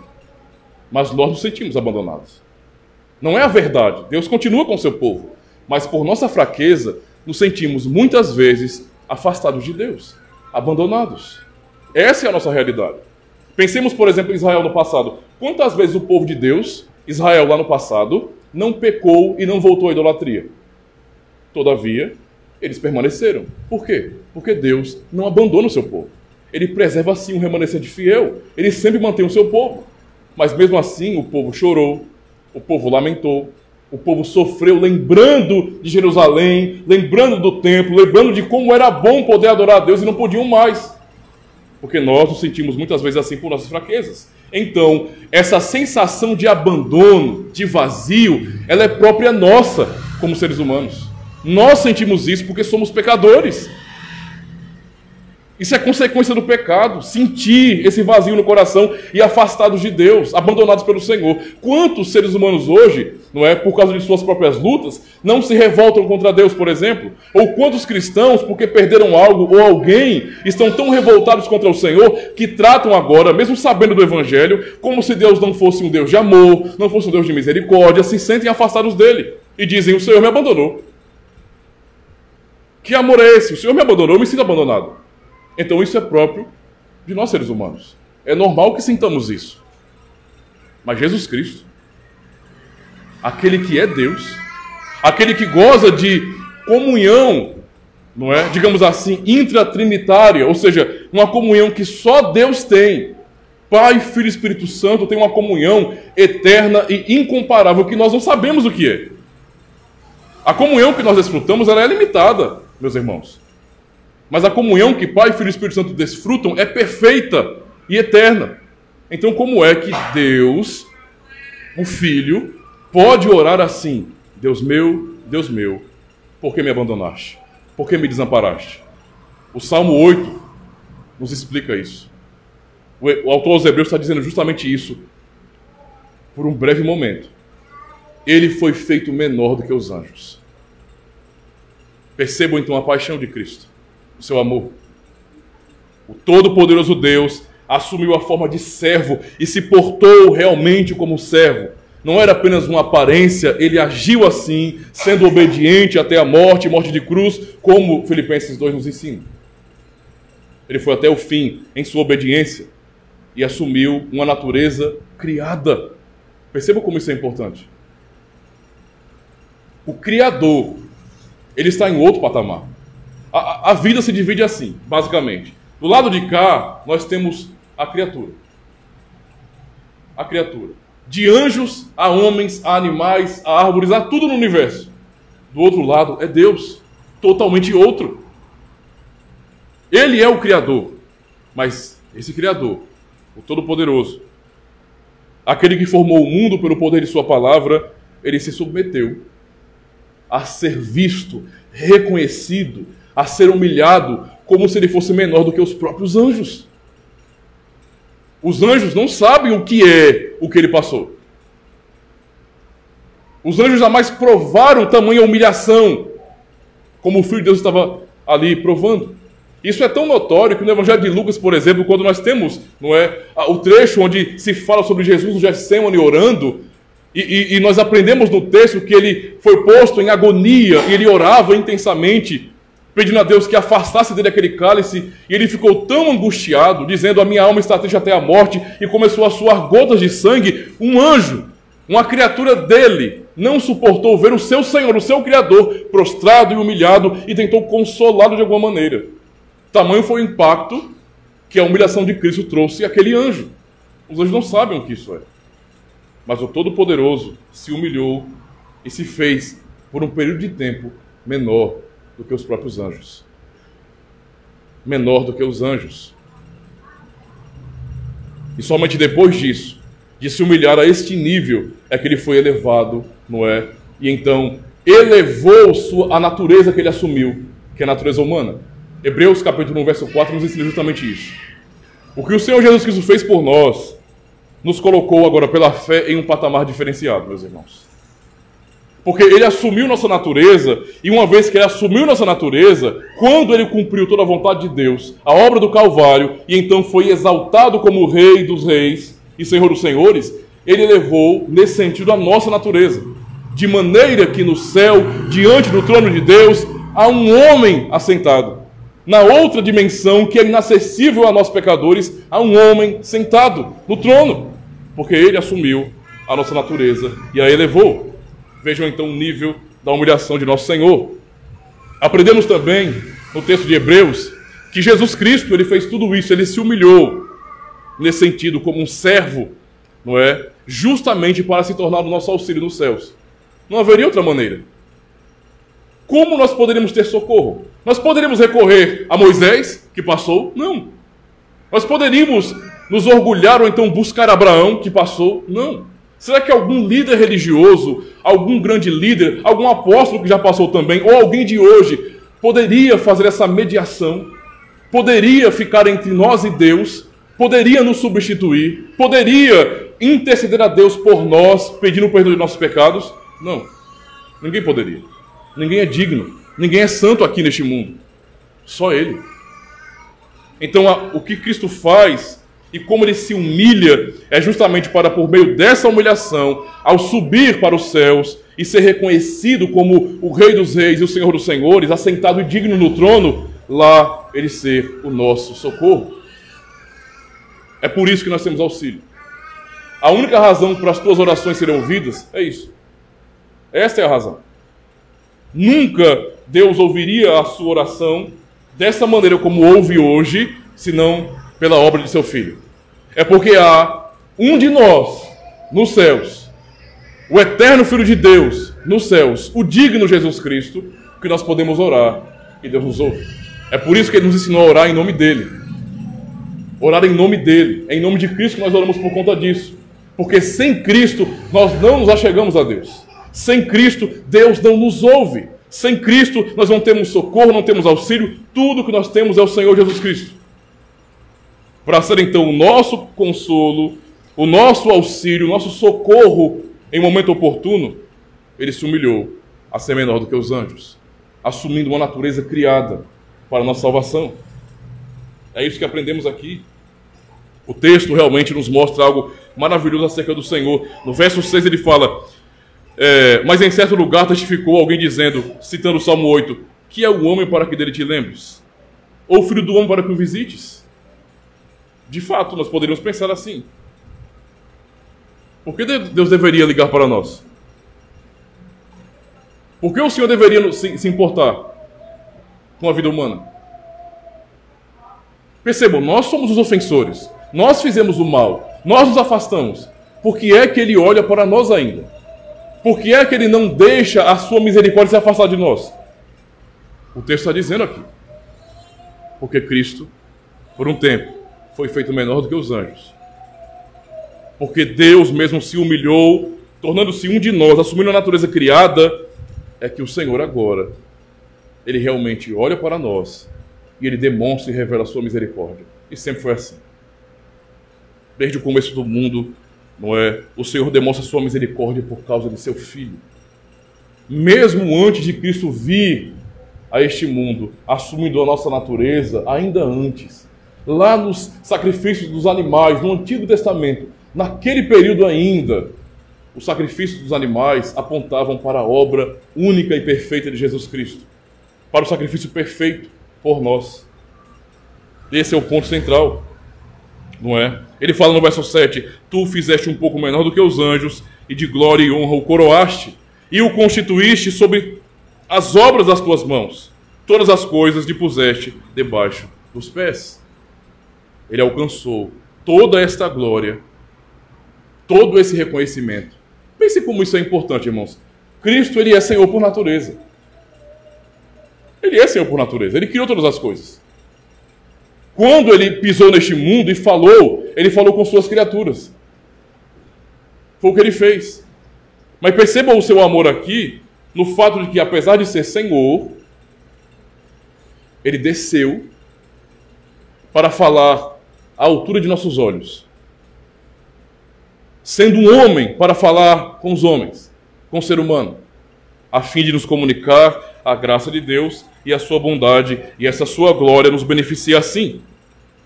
mas nós nos sentimos abandonados. Não é a verdade. Deus continua com o seu povo, mas por nossa fraqueza, nos sentimos muitas vezes afastados de Deus, abandonados. Essa é a nossa realidade. Pensemos, por exemplo, em Israel no passado. Quantas vezes o povo de Deus, Israel lá no passado, não pecou e não voltou à idolatria? Todavia, eles permaneceram. Por quê? Porque Deus não abandona o seu povo. Ele preserva assim um remanescente fiel. Ele sempre mantém o seu povo. Mas mesmo assim, o povo chorou, o povo lamentou, o povo sofreu, lembrando de Jerusalém, lembrando do templo, lembrando de como era bom poder adorar a Deus e não podiam mais. Porque nós nos sentimos muitas vezes assim por nossas fraquezas. Então, essa sensação de abandono, de vazio, ela é própria nossa como seres humanos. Nós sentimos isso porque somos pecadores. Isso é consequência do pecado, sentir esse vazio no coração e afastados de Deus, abandonados pelo Senhor. Quantos seres humanos hoje, não é, por causa de suas próprias lutas, não se revoltam contra Deus, por exemplo? Ou quantos cristãos, porque perderam algo ou alguém, estão tão revoltados contra o Senhor que tratam agora, mesmo sabendo do Evangelho, como se Deus não fosse um Deus de amor, não fosse um Deus de misericórdia, se sentem afastados dele e dizem: o Senhor me abandonou. Que amor é esse? O Senhor me abandonou, eu me sinto abandonado. Então isso é próprio de nós seres humanos. É normal que sintamos isso. Mas Jesus Cristo, aquele que é Deus, aquele que goza de comunhão, não é? Digamos assim, intratrinitária, ou seja, uma comunhão que só Deus tem. Pai, Filho e Espírito Santo tem uma comunhão eterna e incomparável que nós não sabemos o que é. A comunhão que nós desfrutamos, ela é limitada, meus irmãos. Mas a comunhão que Pai, Filho e Espírito Santo desfrutam é perfeita e eterna. Então, como é que Deus, o Filho, pode orar assim: Deus meu, por que me abandonaste? Por que me desamparaste? O Salmo 8 nos explica isso. O autor aos Hebreus está dizendo justamente isso por um breve momento. Ele foi feito menor do que os anjos. Percebam então a paixão de Cristo, o seu amor. O Todo-Poderoso Deus assumiu a forma de servo e se portou realmente como servo. Não era apenas uma aparência, ele agiu assim, sendo obediente até a morte, morte de cruz, como Filipenses 2 nos ensina. Ele foi até o fim em sua obediência e assumiu uma natureza criada. Perceba como isso é importante. O Criador, ele está em outro patamar. A vida se divide assim, basicamente. Do lado de cá, nós temos a criatura. A criatura. De anjos a homens, a animais, a árvores, a tudo no universo. Do outro lado é Deus, totalmente outro. Ele é o Criador, mas esse Criador, o Todo-Poderoso, aquele que formou o mundo pelo poder de sua palavra, ele se submeteu a ser visto, reconhecido, a ser humilhado, como se ele fosse menor do que os próprios anjos. Os anjos não sabem o que ele passou. Os anjos jamais provaram tamanha humilhação, como o Filho de Deus estava ali provando. Isso é tão notório que no Evangelho de Lucas, por exemplo, quando nós temos, não é, o trecho onde se fala sobre Jesus no Getsemane orando, e nós aprendemos no texto que ele foi posto em agonia e ele orava intensamente, pedindo a Deus que afastasse dele aquele cálice, e ele ficou tão angustiado, dizendo: a minha alma está triste até a morte, e começou a suar gotas de sangue. Um anjo, uma criatura dele, não suportou ver o seu Senhor, o seu Criador, prostrado e humilhado, e tentou consolá-lo de alguma maneira. Tamanho foi o impacto que a humilhação de Cristo trouxe àquele anjo. Os anjos não sabem o que isso é. Mas o Todo-Poderoso se humilhou e se fez, por um período de tempo, menor do que os próprios anjos. Menor do que os anjos. E somente depois disso, de se humilhar a este nível, é que ele foi elevado, não é? E então elevou a natureza que ele assumiu, que é a natureza humana. Hebreus capítulo 1, verso 4 nos ensina justamente isso. O que o Senhor Jesus Cristo fez por nós, nos colocou agora pela fé em um patamar diferenciado, meus irmãos. Porque ele assumiu nossa natureza, e uma vez que ele assumiu nossa natureza, quando ele cumpriu toda a vontade de Deus, a obra do Calvário, e então foi exaltado como Rei dos Reis e Senhor dos Senhores, ele levou nesse sentido a nossa natureza. De maneira que no céu, diante do trono de Deus, há um homem assentado. Na outra dimensão, que é inacessível a nós pecadores, há um homem sentado no trono, porque ele assumiu a nossa natureza e a elevou. Vejam então o nível da humilhação de nosso Senhor. Aprendemos também, no texto de Hebreus, que Jesus Cristo, ele fez tudo isso, ele se humilhou, nesse sentido, como um servo, não é? Justamente para se tornar o nosso auxílio nos céus. Não haveria outra maneira. Como nós poderíamos ter socorro? Nós poderíamos recorrer a Moisés, que passou? Não. Nós poderíamos nos orgulhar ou então buscar Abraão, que passou? Não. Será que algum líder religioso, algum grande líder, algum apóstolo que já passou também, ou alguém de hoje, poderia fazer essa mediação? Poderia ficar entre nós e Deus? Poderia nos substituir? Poderia interceder a Deus por nós, pedindo o perdão de nossos pecados? Não. Ninguém poderia. Ninguém é digno. Ninguém é santo aqui neste mundo. Só Ele. Então, o que Cristo faz e como Ele se humilha é justamente para, por meio dessa humilhação, ao subir para os céus e ser reconhecido como o Rei dos Reis e o Senhor dos Senhores, assentado e digno no trono, lá Ele ser o nosso socorro. É por isso que nós temos auxílio. A única razão para as tuas orações serem ouvidas é isso. Esta é a razão. Nunca Deus ouviria a sua oração dessa maneira como ouve hoje, senão pela obra de seu Filho. É porque há um de nós nos céus, o eterno Filho de Deus nos céus, o digno Jesus Cristo, que nós podemos orar e Deus nos ouve. É por isso que Ele nos ensinou a orar em nome dEle. Orar em nome dEle. É em nome de Cristo que nós oramos por conta disso. Porque sem Cristo nós não nos achegamos a Deus. Sem Cristo, Deus não nos ouve. Sem Cristo, nós não temos socorro, não temos auxílio. Tudo que nós temos é o Senhor Jesus Cristo. Para ser, então, o nosso consolo, o nosso auxílio, o nosso socorro em momento oportuno, Ele se humilhou a ser menor do que os anjos, assumindo uma natureza criada para a nossa salvação. É isso que aprendemos aqui. O texto realmente nos mostra algo maravilhoso acerca do Senhor. No verso 6 ele fala... mas em certo lugar testificou alguém dizendo, citando o Salmo 8, que é o homem para que dele te lembres? Ou o filho do homem para que o visites? De fato, nós poderíamos pensar assim. Por que Deus deveria ligar para nós? Por que o Senhor deveria se importar com a vida humana? Percebam, nós somos os ofensores. Nós fizemos o mal. Nós nos afastamos. Por que é que Ele olha para nós ainda? Por que é que Ele não deixa a sua misericórdia se afastar de nós? O texto está dizendo aqui. Porque Cristo, por um tempo, foi feito menor do que os anjos. Porque Deus mesmo se humilhou, tornando-se um de nós, assumindo a natureza criada, é que o Senhor agora, Ele realmente olha para nós e Ele demonstra e revela a sua misericórdia. E sempre foi assim. Desde o começo do mundo, não é? O Senhor demonstra a sua misericórdia por causa de seu Filho. Mesmo antes de Cristo vir a este mundo, assumindo a nossa natureza ainda antes. Lá nos sacrifícios dos animais, no Antigo Testamento, naquele período ainda, os sacrifícios dos animais apontavam para a obra única e perfeita de Jesus Cristo, para o sacrifício perfeito por nós. Esse é o ponto central, não é? Ele fala no verso 7, tu o fizeste um pouco menor do que os anjos, e de glória e honra o coroaste, e o constituíste sobre as obras das tuas mãos. Todas as coisas lhe puseste debaixo dos pés. Ele alcançou toda esta glória, todo esse reconhecimento. Pense como isso é importante, irmãos. Cristo, ele é Senhor por natureza. Ele é Senhor por natureza. Ele criou todas as coisas. Quando ele pisou neste mundo e falou, ele falou com suas criaturas. Foi o que ele fez. Mas percebam o seu amor aqui, no fato de que, apesar de ser Senhor, ele desceu para falar à altura de nossos olhos. Sendo um homem para falar com os homens, com o ser humano, a fim de nos comunicar a graça de Deus e a sua bondade, e essa sua glória nos beneficia assim.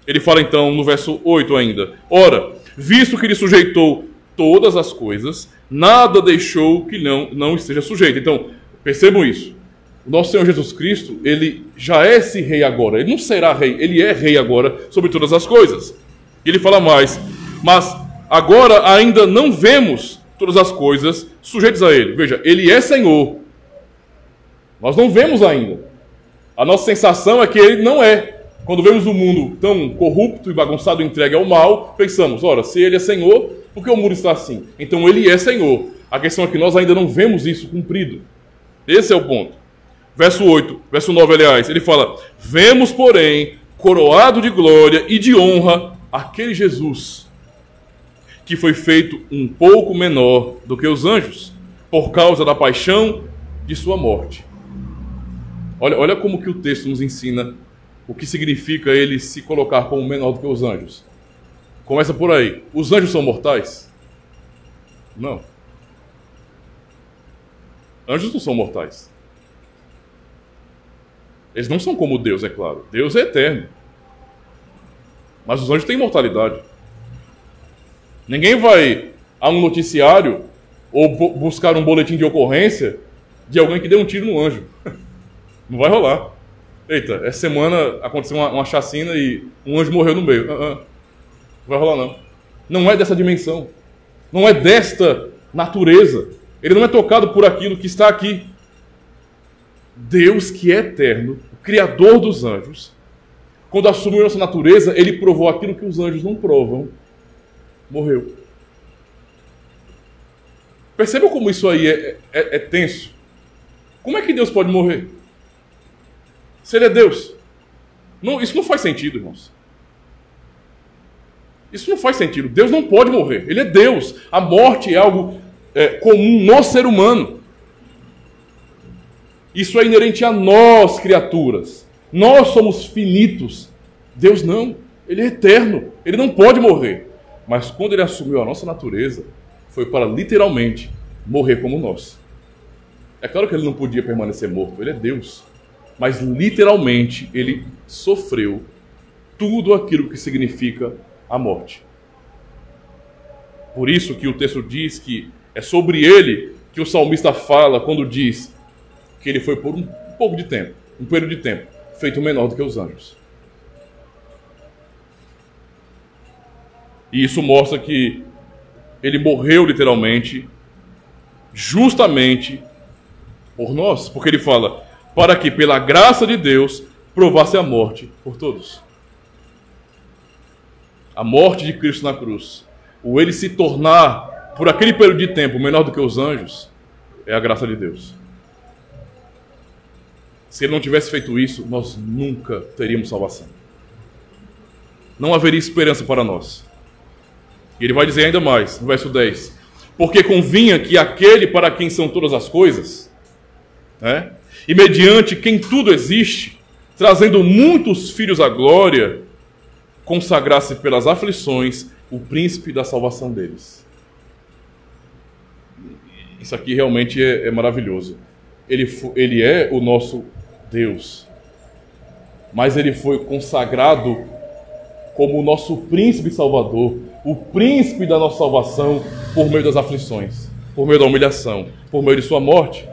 Ele fala então no verso 8 ainda, ora, visto que ele sujeitou todas as coisas, nada deixou que não esteja sujeito. Então, percebam isso. O nosso Senhor Jesus Cristo, ele já é esse rei agora. Ele não será rei, ele é rei agora sobre todas as coisas. E ele fala mais, mas agora ainda não vemos todas as coisas sujeitas a ele. Veja, ele é Senhor. Nós não vemos ainda. A nossa sensação é que ele não é. Quando vemos o mundo tão corrupto e bagunçado, entregue ao mal, pensamos, ora, se ele é Senhor, por que o mundo está assim? Então ele é Senhor. A questão é que nós ainda não vemos isso cumprido. Esse é o ponto. Verso 8, verso 9, aliás, ele fala, vemos, porém, coroado de glória e de honra, aquele Jesus, que foi feito um pouco menor do que os anjos, por causa da paixão de sua morte. Olha como que o texto nos ensina o que significa ele se colocar como menor do que os anjos. Começa por aí. Os anjos são mortais? Não. Anjos não são mortais. Eles não são como Deus, é claro. Deus é eterno. Mas os anjos têm imortalidade. Ninguém vai a um noticiário ou buscar um boletim de ocorrência de alguém que deu um tiro no anjo. Não vai rolar. Eita, essa semana aconteceu uma chacina e um anjo morreu no meio. Não vai rolar, não. Não é dessa dimensão. Não é desta natureza. Ele não é tocado por aquilo que está aqui. Deus, que é eterno, o Criador dos anjos, quando assumiu nossa natureza, ele provou aquilo que os anjos não provam. Morreu. Percebam como isso aí é tenso. Como é que Deus pode morrer? Se ele é Deus. Não, isso não faz sentido, irmãos. Isso não faz sentido. Deus não pode morrer. Ele é Deus. A morte é algo comum no ser humano. Isso é inerente a nós, criaturas. Nós somos finitos. Deus não. Ele é eterno. Ele não pode morrer. Mas quando ele assumiu a nossa natureza, foi para literalmente morrer como nós. É claro que ele não podia permanecer morto. Ele é Deus. Mas literalmente ele sofreu tudo aquilo que significa a morte. Por isso que o texto diz que é sobre ele que o salmista fala quando diz que ele foi por um pouco de tempo, um período de tempo, feito menor do que os anjos. E isso mostra que ele morreu literalmente, justamente por nós, porque ele fala, para que pela graça de Deus provasse a morte por todos. A morte de Cristo na cruz, o ele se tornar, por aquele período de tempo, menor do que os anjos, é a graça de Deus. Se ele não tivesse feito isso, nós nunca teríamos salvação. Não haveria esperança para nós. E ele vai dizer ainda mais, no verso 10. Porque convinha que aquele para quem são todas as coisas, né, e mediante quem tudo existe, trazendo muitos filhos à glória, consagrasse pelas aflições o príncipe da salvação deles. Isso aqui realmente é maravilhoso. Ele é o nosso Deus. Mas ele foi consagrado como o nosso príncipe salvador, o príncipe da nossa salvação, por meio das aflições, por meio da humilhação, por meio de sua morte.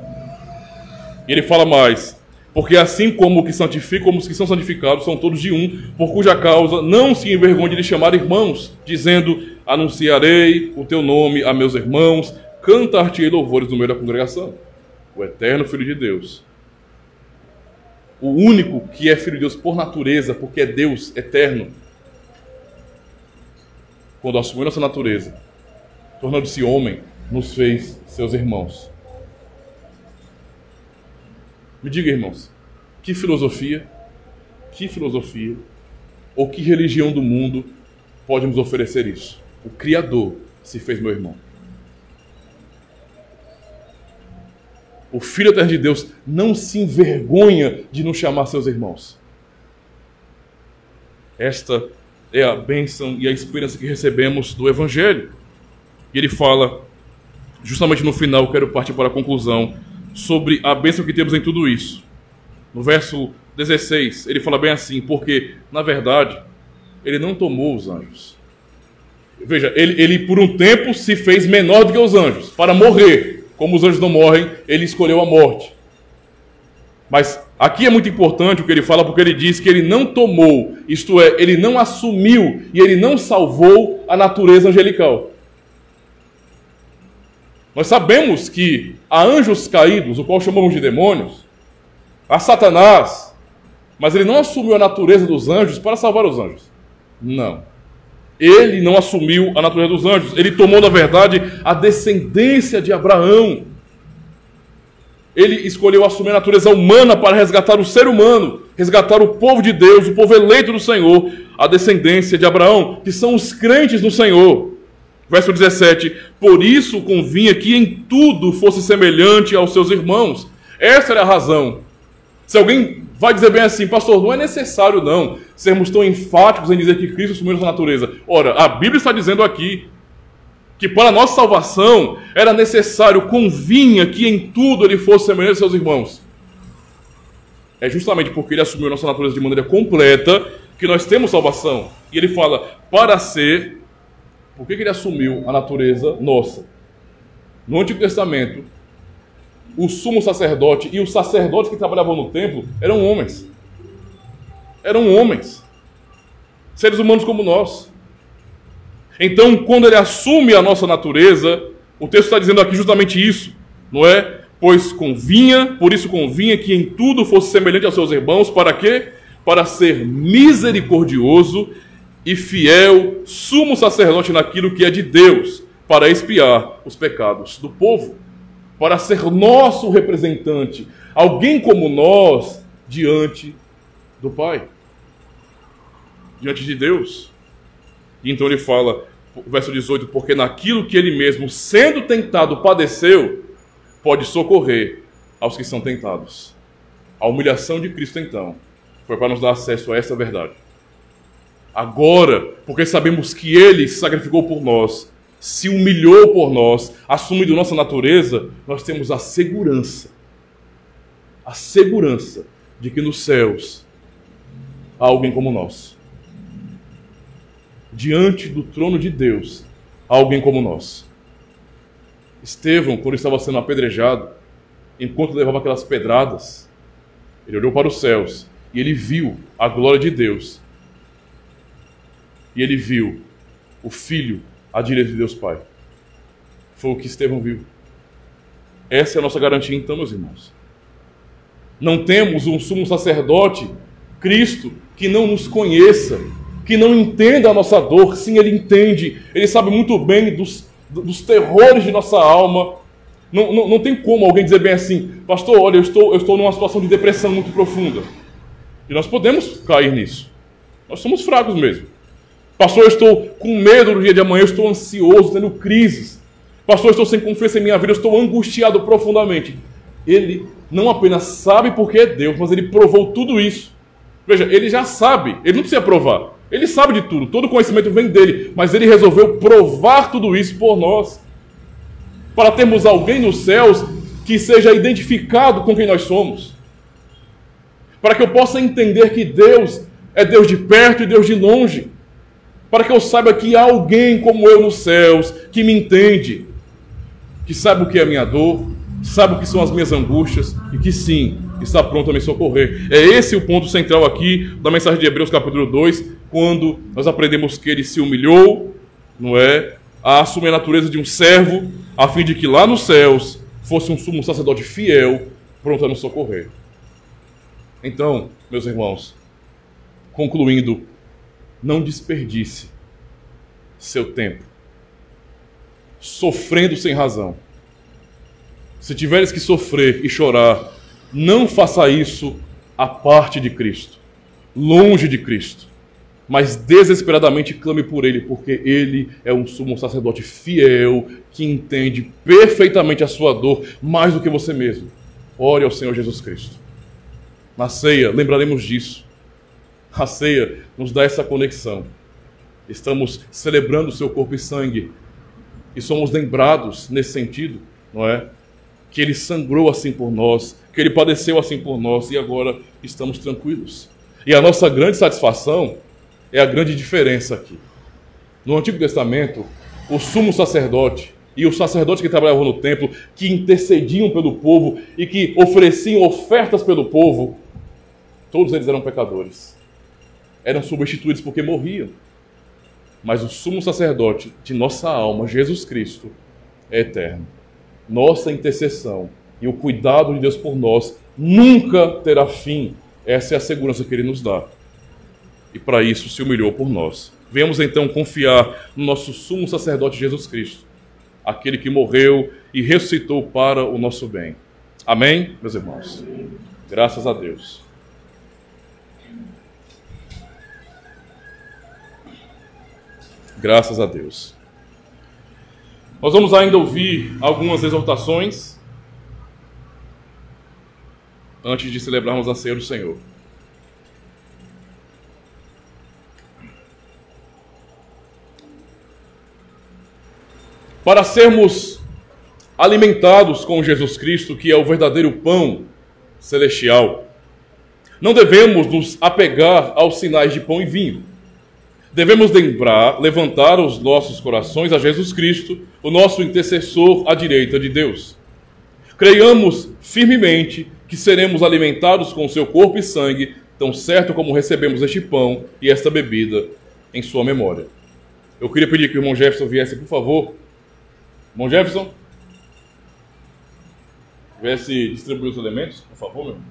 E ele fala mais: porque assim como o que santifica, como os que são santificados, são todos de um, por cuja causa não se envergonhe de lhe chamar irmãos, dizendo: anunciarei o teu nome a meus irmãos, cantar-te-ei louvores no meio da congregação. O eterno Filho de Deus, o único que é Filho de Deus por natureza, porque é Deus eterno, quando assumiu nossa natureza, tornando-se homem, nos fez seus irmãos. Me diga, irmãos, que filosofia ou que religião do mundo pode nos oferecer isso? O Criador se fez meu irmão. O Filho eterno de Deus não se envergonha de nos chamar seus irmãos. Esta é a bênção e a esperança que recebemos do Evangelho. E ele fala, justamente no final, quero partir para a conclusão, sobre a bênção que temos em tudo isso. No verso 16, ele fala bem assim: porque, na verdade, ele não tomou os anjos. Veja, ele por um tempo se fez menor do que os anjos, para morrer. Como os anjos não morrem, ele escolheu a morte. Mas aqui é muito importante o que ele fala, porque ele diz que ele não tomou, isto é, ele não assumiu e ele não salvou a natureza angelical. Nós sabemos que há anjos caídos, o qual chamamos de demônios, há Satanás, mas ele não assumiu a natureza dos anjos para salvar os anjos. Não. Ele não assumiu a natureza dos anjos. Ele tomou, na verdade, a descendência de Abraão. Ele escolheu assumir a natureza humana para resgatar o ser humano, resgatar o povo de Deus, o povo eleito do Senhor, a descendência de Abraão, que são os crentes no Senhor. Verso 17: por isso convinha que em tudo fosse semelhante aos seus irmãos. Essa era a razão. Se alguém vai dizer bem assim: pastor, não é necessário não sermos tão enfáticos em dizer que Cristo assumiu nossa natureza. Ora, a Bíblia está dizendo aqui que para a nossa salvação era necessário, convinha que em tudo ele fosse semelhante aos seus irmãos. É justamente porque ele assumiu nossa natureza de maneira completa que nós temos salvação. E ele fala, para ser... Por que ele assumiu a natureza nossa? No Antigo Testamento, o sumo sacerdote e os sacerdotes que trabalhavam no templo eram homens. Eram homens. Seres humanos como nós. Então, quando ele assume a nossa natureza, o texto está dizendo aqui justamente isso, não é? Pois convinha, por isso convinha que em tudo fosse semelhante aos seus irmãos, para quê? Para ser misericordioso e fiel sumo sacerdote naquilo que é de Deus, para expiar os pecados do povo, para ser nosso representante, alguém como nós, diante do Pai, diante de Deus. E então ele fala, verso 18, porque naquilo que ele mesmo, sendo tentado, padeceu, pode socorrer aos que são tentados. A humilhação de Cristo, então, foi para nos dar acesso a essa verdade. Agora, porque sabemos que ele se sacrificou por nós, se humilhou por nós, assumindo nossa natureza, nós temos a segurança de que nos céus há alguém como nós. Diante do trono de Deus, há alguém como nós. Estevão, quando estava sendo apedrejado, enquanto levava aquelas pedradas, ele olhou para os céus e ele viu a glória de Deus. E ele viu o Filho à direita de Deus Pai. Foi o que Estevão viu. Essa é a nossa garantia então, meus irmãos. Não temos um sumo sacerdote, Cristo, que não nos conheça, que não entenda a nossa dor. Sim, ele entende, ele sabe muito bem dos terrores de nossa alma. Não tem como alguém dizer bem assim, pastor, olha, eu estou numa situação de depressão muito profunda. E nós podemos cair nisso. Nós somos fracos mesmo. Pastor, eu estou com medo do dia de amanhã, eu estou ansioso, tendo crises. Pastor, eu estou sem confiança em minha vida, eu estou angustiado profundamente. Ele não apenas sabe porque é Deus, mas ele provou tudo isso. Veja, ele já sabe, ele não precisa provar. Ele sabe de tudo, todo conhecimento vem dele, mas ele resolveu provar tudo isso por nós. Para termos alguém nos céus que seja identificado com quem nós somos. para que eu possa entender que Deus é Deus de perto e Deus de longe, para que eu saiba que há alguém como eu nos céus que me entende, que sabe o que é a minha dor, sabe o que são as minhas angústias e que sim, está pronto a me socorrer. É esse o ponto central aqui da mensagem de Hebreus capítulo 2, quando nós aprendemos que ele se humilhou, não é, a assumir a natureza de um servo, a fim de que lá nos céus fosse um sumo sacerdote fiel, pronto a nos socorrer. Então, meus irmãos, concluindo, não desperdice seu tempo sofrendo sem razão. Se tiveres que sofrer e chorar, não faça isso à parte de Cristo, longe de Cristo, mas desesperadamente clame por Ele, porque Ele é um sumo sacerdote fiel, que entende perfeitamente a sua dor, mais do que você mesmo. Ore ao Senhor Jesus Cristo. Na ceia, lembraremos disso. A ceia nos dá essa conexão. Estamos celebrando o seu corpo e sangue, e somos lembrados nesse sentido, não é? Que Ele sangrou assim por nós, que Ele padeceu assim por nós, e agora estamos tranquilos. E a nossa grande satisfação é a grande diferença aqui. No Antigo Testamento, o sumo sacerdote e os sacerdotes que trabalhavam no templo, que intercediam pelo povo e que ofereciam ofertas pelo povo, todos eles eram pecadores. Eram substituídos porque morriam. Mas o sumo sacerdote de nossa alma, Jesus Cristo, é eterno. Nossa intercessão e o cuidado de Deus por nós nunca terá fim. Essa é a segurança que Ele nos dá. E para isso se humilhou por nós. Venhamos então confiar no nosso sumo sacerdote Jesus Cristo, aquele que morreu e ressuscitou para o nosso bem. Amém, meus irmãos? Graças a Deus. Graças a Deus. Nós vamos ainda ouvir algumas exortações antes de celebrarmos a ceia do Senhor. Para sermos alimentados com Jesus Cristo, que é o verdadeiro pão celestial, não devemos nos apegar aos sinais de pão e vinho. Devemos levantar os nossos corações a Jesus Cristo, o nosso intercessor à direita de Deus. Creiamos firmemente que seremos alimentados com o seu corpo e sangue, tão certo como recebemos este pão e esta bebida em sua memória. Eu queria pedir que o irmão Jefferson viesse, por favor. Irmão Jefferson, viesse distribuir os elementos, por favor, meu irmão.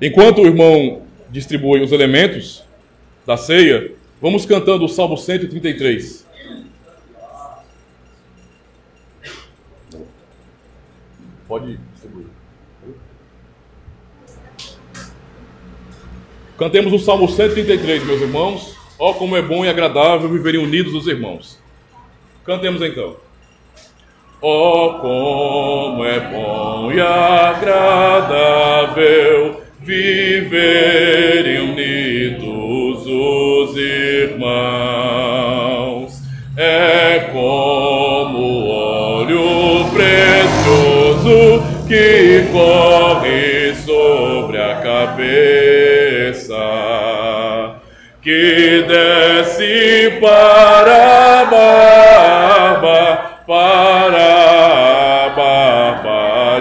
Enquanto o irmão distribui os elementos da ceia, vamos cantando o Salmo 133. Pode distribuir. Cantemos o Salmo 133, meus irmãos. Ó, como é bom e agradável viverem unidos os irmãos. Cantemos então. Ó, como é bom e agradável viverem unidos os irmãos. É como óleo precioso que corre sobre a cabeça, que desce para a barba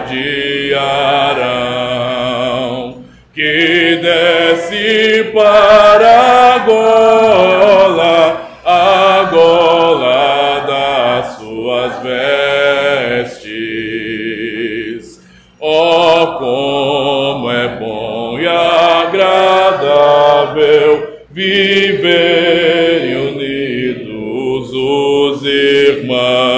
de Arão, que desce para a gola das suas vestes. Oh, como é bom e agradável viverem unidos os irmãos.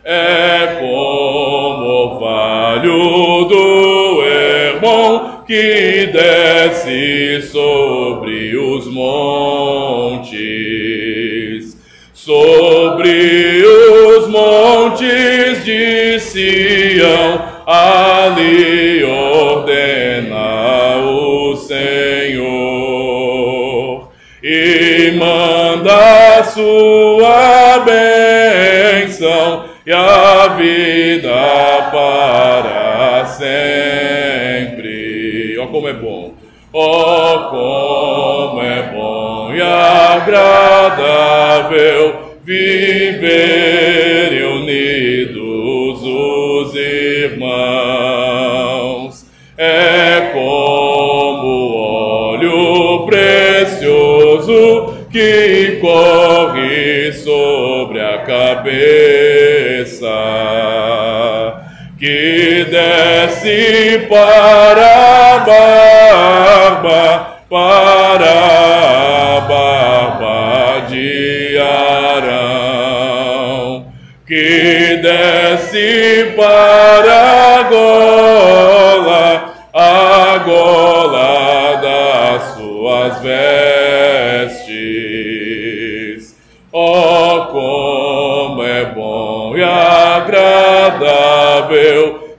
É como o orvalho do Hermon que desce sobre os montes, sobre os montes de Sião, ali ordena o Senhor e manda a sua bênção e a vida para sempre. é bom! Oh, como é bom e agradável viver unidos os irmãos. É como óleo precioso que corre sobre a cabeça, que desce para a barba de Arão, que desce para a gola das suas vestes. Oh, como é bom e agradável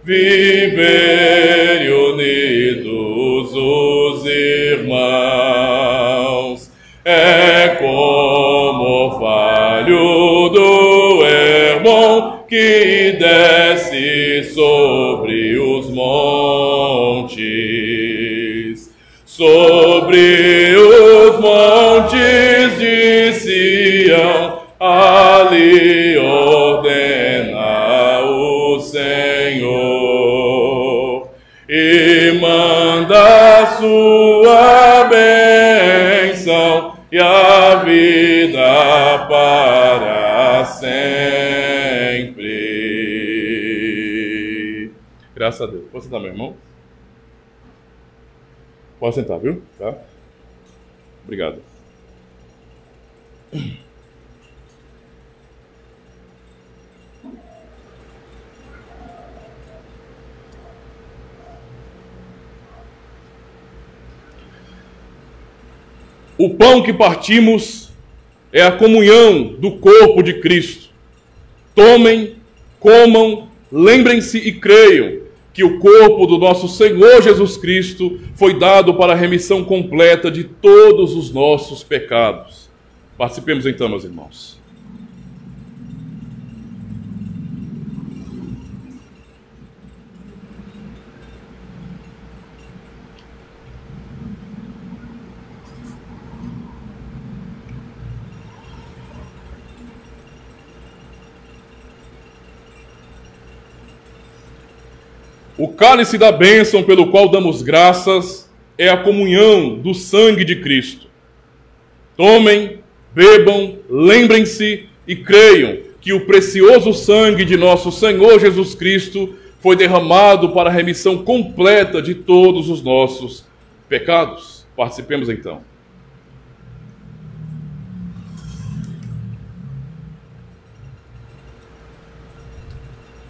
viver unidos os irmãos. É como o orvalho do Hermon que desce sobre os montes, sobre os montes de Sião, ali ordena o Senhor e manda sua bênção e a vida para sempre. Graças a Deus. Pode sentar, meu irmão? Pode sentar, viu? Tá? Obrigado. O pão que partimos é a comunhão do corpo de Cristo. Tomem, comam, lembrem-se e creiam que o corpo do nosso Senhor Jesus Cristo foi dado para a remissão completa de todos os nossos pecados. Participemos então, meus irmãos. O cálice da bênção pelo qual damos graças é a comunhão do sangue de Cristo. Tomem, bebam, lembrem-se e creiam que o precioso sangue de nosso Senhor Jesus Cristo foi derramado para a remissão completa de todos os nossos pecados. Participemos então.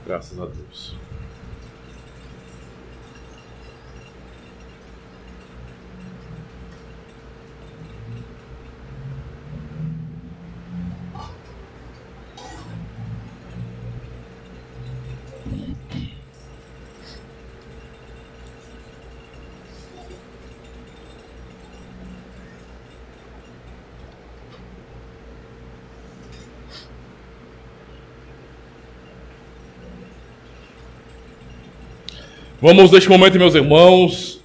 Graças a Deus. Vamos, neste momento, meus irmãos,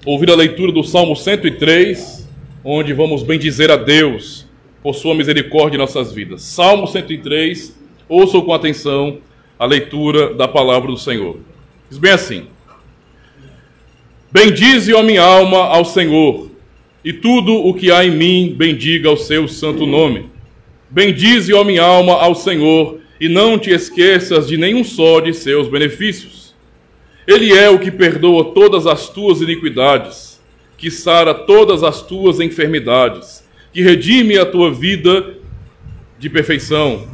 ouvir a leitura do Salmo 103, onde vamos bendizer a Deus por sua misericórdia em nossas vidas. Salmo 103, ouçam com atenção a leitura da palavra do Senhor. Diz bem assim: Bendize, ó minha alma, ao Senhor, e tudo o que há em mim bendiga o seu santo nome. Bendize, ó minha alma, ao Senhor, e não te esqueças de nenhum só de seus benefícios. Ele é o que perdoa todas as tuas iniquidades, que sara todas as tuas enfermidades, que redime a tua vida de perdição,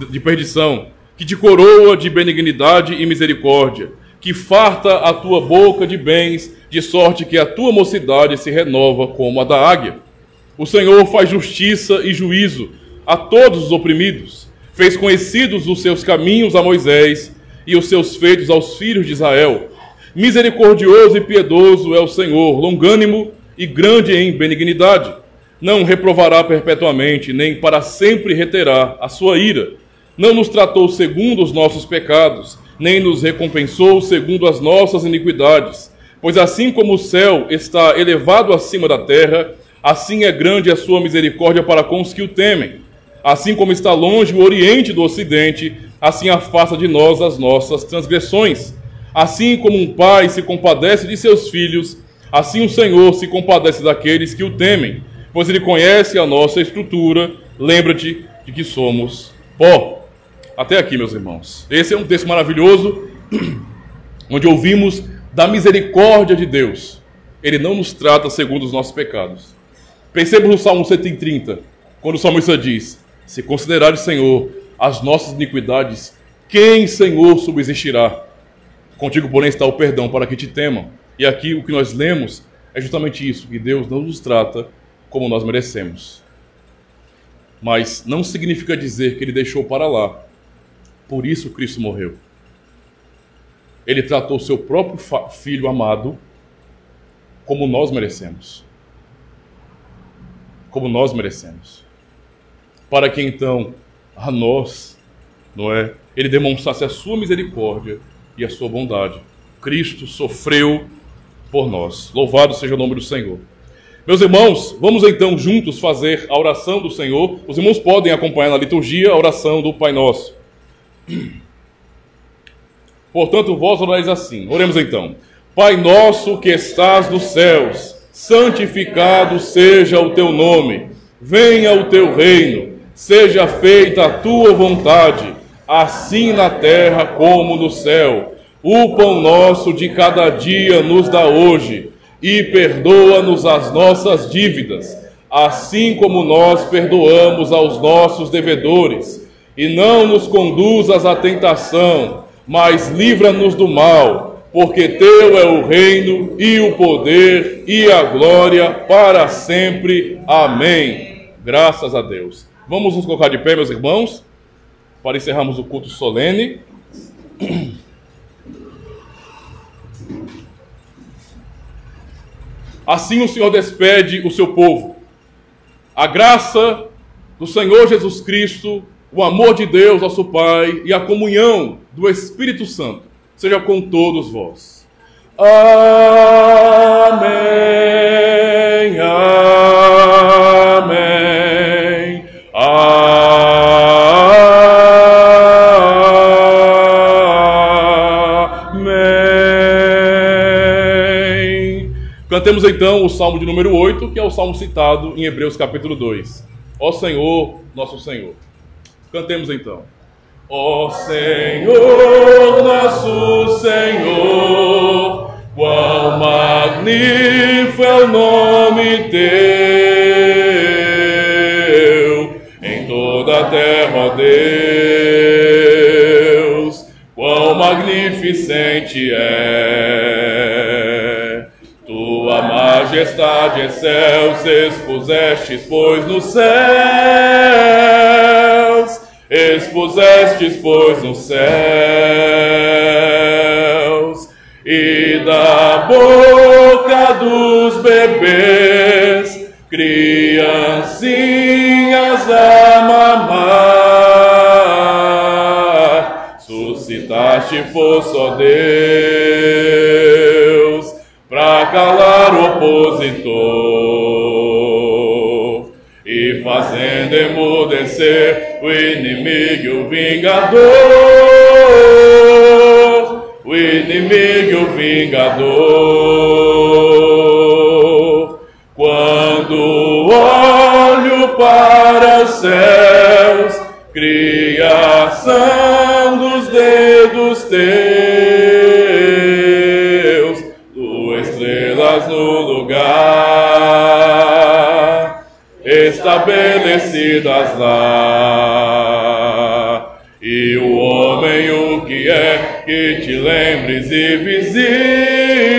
que te coroa de benignidade e misericórdia, que farta a tua boca de bens, de sorte que a tua mocidade se renova como a da águia. O Senhor faz justiça e juízo a todos os oprimidos, fez conhecidos os seus caminhos a Moisés e os seus feitos aos filhos de Israel. Misericordioso e piedoso é o Senhor, longânimo e grande em benignidade. Não reprovará perpetuamente, nem para sempre reterá a sua ira. Não nos tratou segundo os nossos pecados, nem nos recompensou segundo as nossas iniquidades. Pois assim como o céu está elevado acima da terra, assim é grande a sua misericórdia para com os que o temem. Assim como está longe o oriente do ocidente, assim afasta de nós as nossas transgressões. Assim como um pai se compadece de seus filhos, assim o Senhor se compadece daqueles que o temem, pois ele conhece a nossa estrutura. Lembra-te de que somos pó. Até aqui, meus irmãos. Esse é um texto maravilhoso, onde ouvimos da misericórdia de Deus. Ele não nos trata segundo os nossos pecados. Pensemos no Salmo 130, quando o salmista diz: se considerares, Senhor, as nossas iniquidades, quem, Senhor, subsistirá? Contigo, porém, está o perdão para que te temam. E aqui o que nós lemos é justamente isso, que Deus não nos trata como nós merecemos. Mas não significa dizer que ele deixou para lá. Por isso Cristo morreu. Ele tratou seu próprio filho amado como nós merecemos. Como nós merecemos. Para que então a nós, não é, ele demonstrasse a sua misericórdia e a sua bondade. Cristo sofreu por nós. Louvado seja o nome do Senhor. Meus irmãos, vamos então juntos fazer a oração do Senhor. Os irmãos podem acompanhar na liturgia a oração do Pai Nosso. Portanto, vós orais assim. Oremos então. Pai nosso que estás nos céus, santificado seja o teu nome. Venha o teu reino. Seja feita a tua vontade, assim na terra como no céu. O pão nosso de cada dia nos dá hoje, e perdoa-nos as nossas dívidas, assim como nós perdoamos aos nossos devedores. E não nos conduzas à tentação, mas livra-nos do mal, porque teu é o reino, e o poder, e a glória, para sempre. Amém. Graças a Deus. Vamos nos colocar de pé, meus irmãos, para encerrarmos o culto solene. Assim o Senhor despede o seu povo. A graça do Senhor Jesus Cristo, o amor de Deus, nosso Pai, e a comunhão do Espírito Santo seja com todos vós. Amém. Amém. Amém. Cantemos então o Salmo de número 8, que é o Salmo citado em Hebreus capítulo 2. Ó Senhor, nosso Senhor. Cantemos então. Ó Senhor, nosso Senhor, quão magnífico é o nome teu, em toda a terra, ó Deus, quão magnificente é. Tua majestade em céus expusestes, pois nos céus, expusestes, pois nos céus, e da boca dos bebês, criancinhas a mamar, suscitaste força, ó Deus, para calar o opositor, e fazendo emudecer o inimigo e o vingador, o inimigo e o vingador. Quando olho para os céus, criação dos dedos teus, tu estrelas no lugar estabelecidas lá, e o homem o que é que te lembres e visites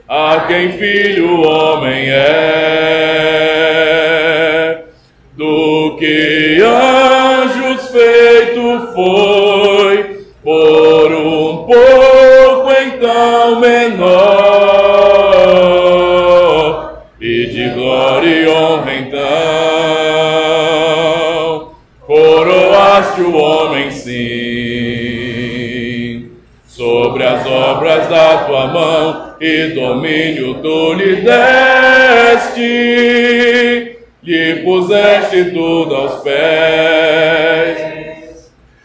a quem filho o homem é, do que anjos feito foi, por um pouco então menor, e de glória e honra então coroaste o homem sim. sobre as obras da tua mão, e domínio tu lhe deste, lhe puseste tudo aos pés.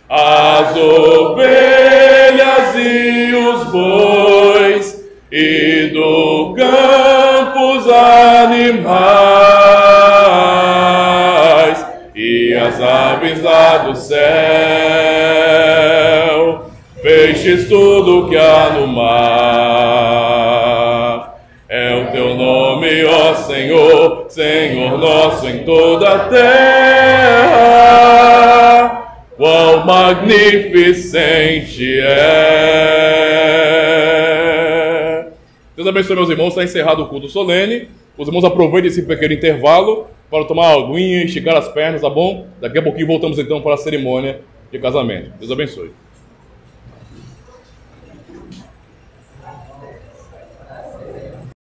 As ovelhas e os bois, e do campo os animais, e as aves lá do céu, peixes tudo que há no mar. É o teu nome, ó Senhor, Senhor nosso em toda a terra, quão magnificente é. Deus abençoe, meus irmãos. Está encerrado o culto solene. Os irmãos aproveitem esse pequeno intervalo para tomar uma aguinha, esticar as pernas, tá bom? Daqui a pouquinho voltamos então para a cerimônia de casamento. Deus abençoe.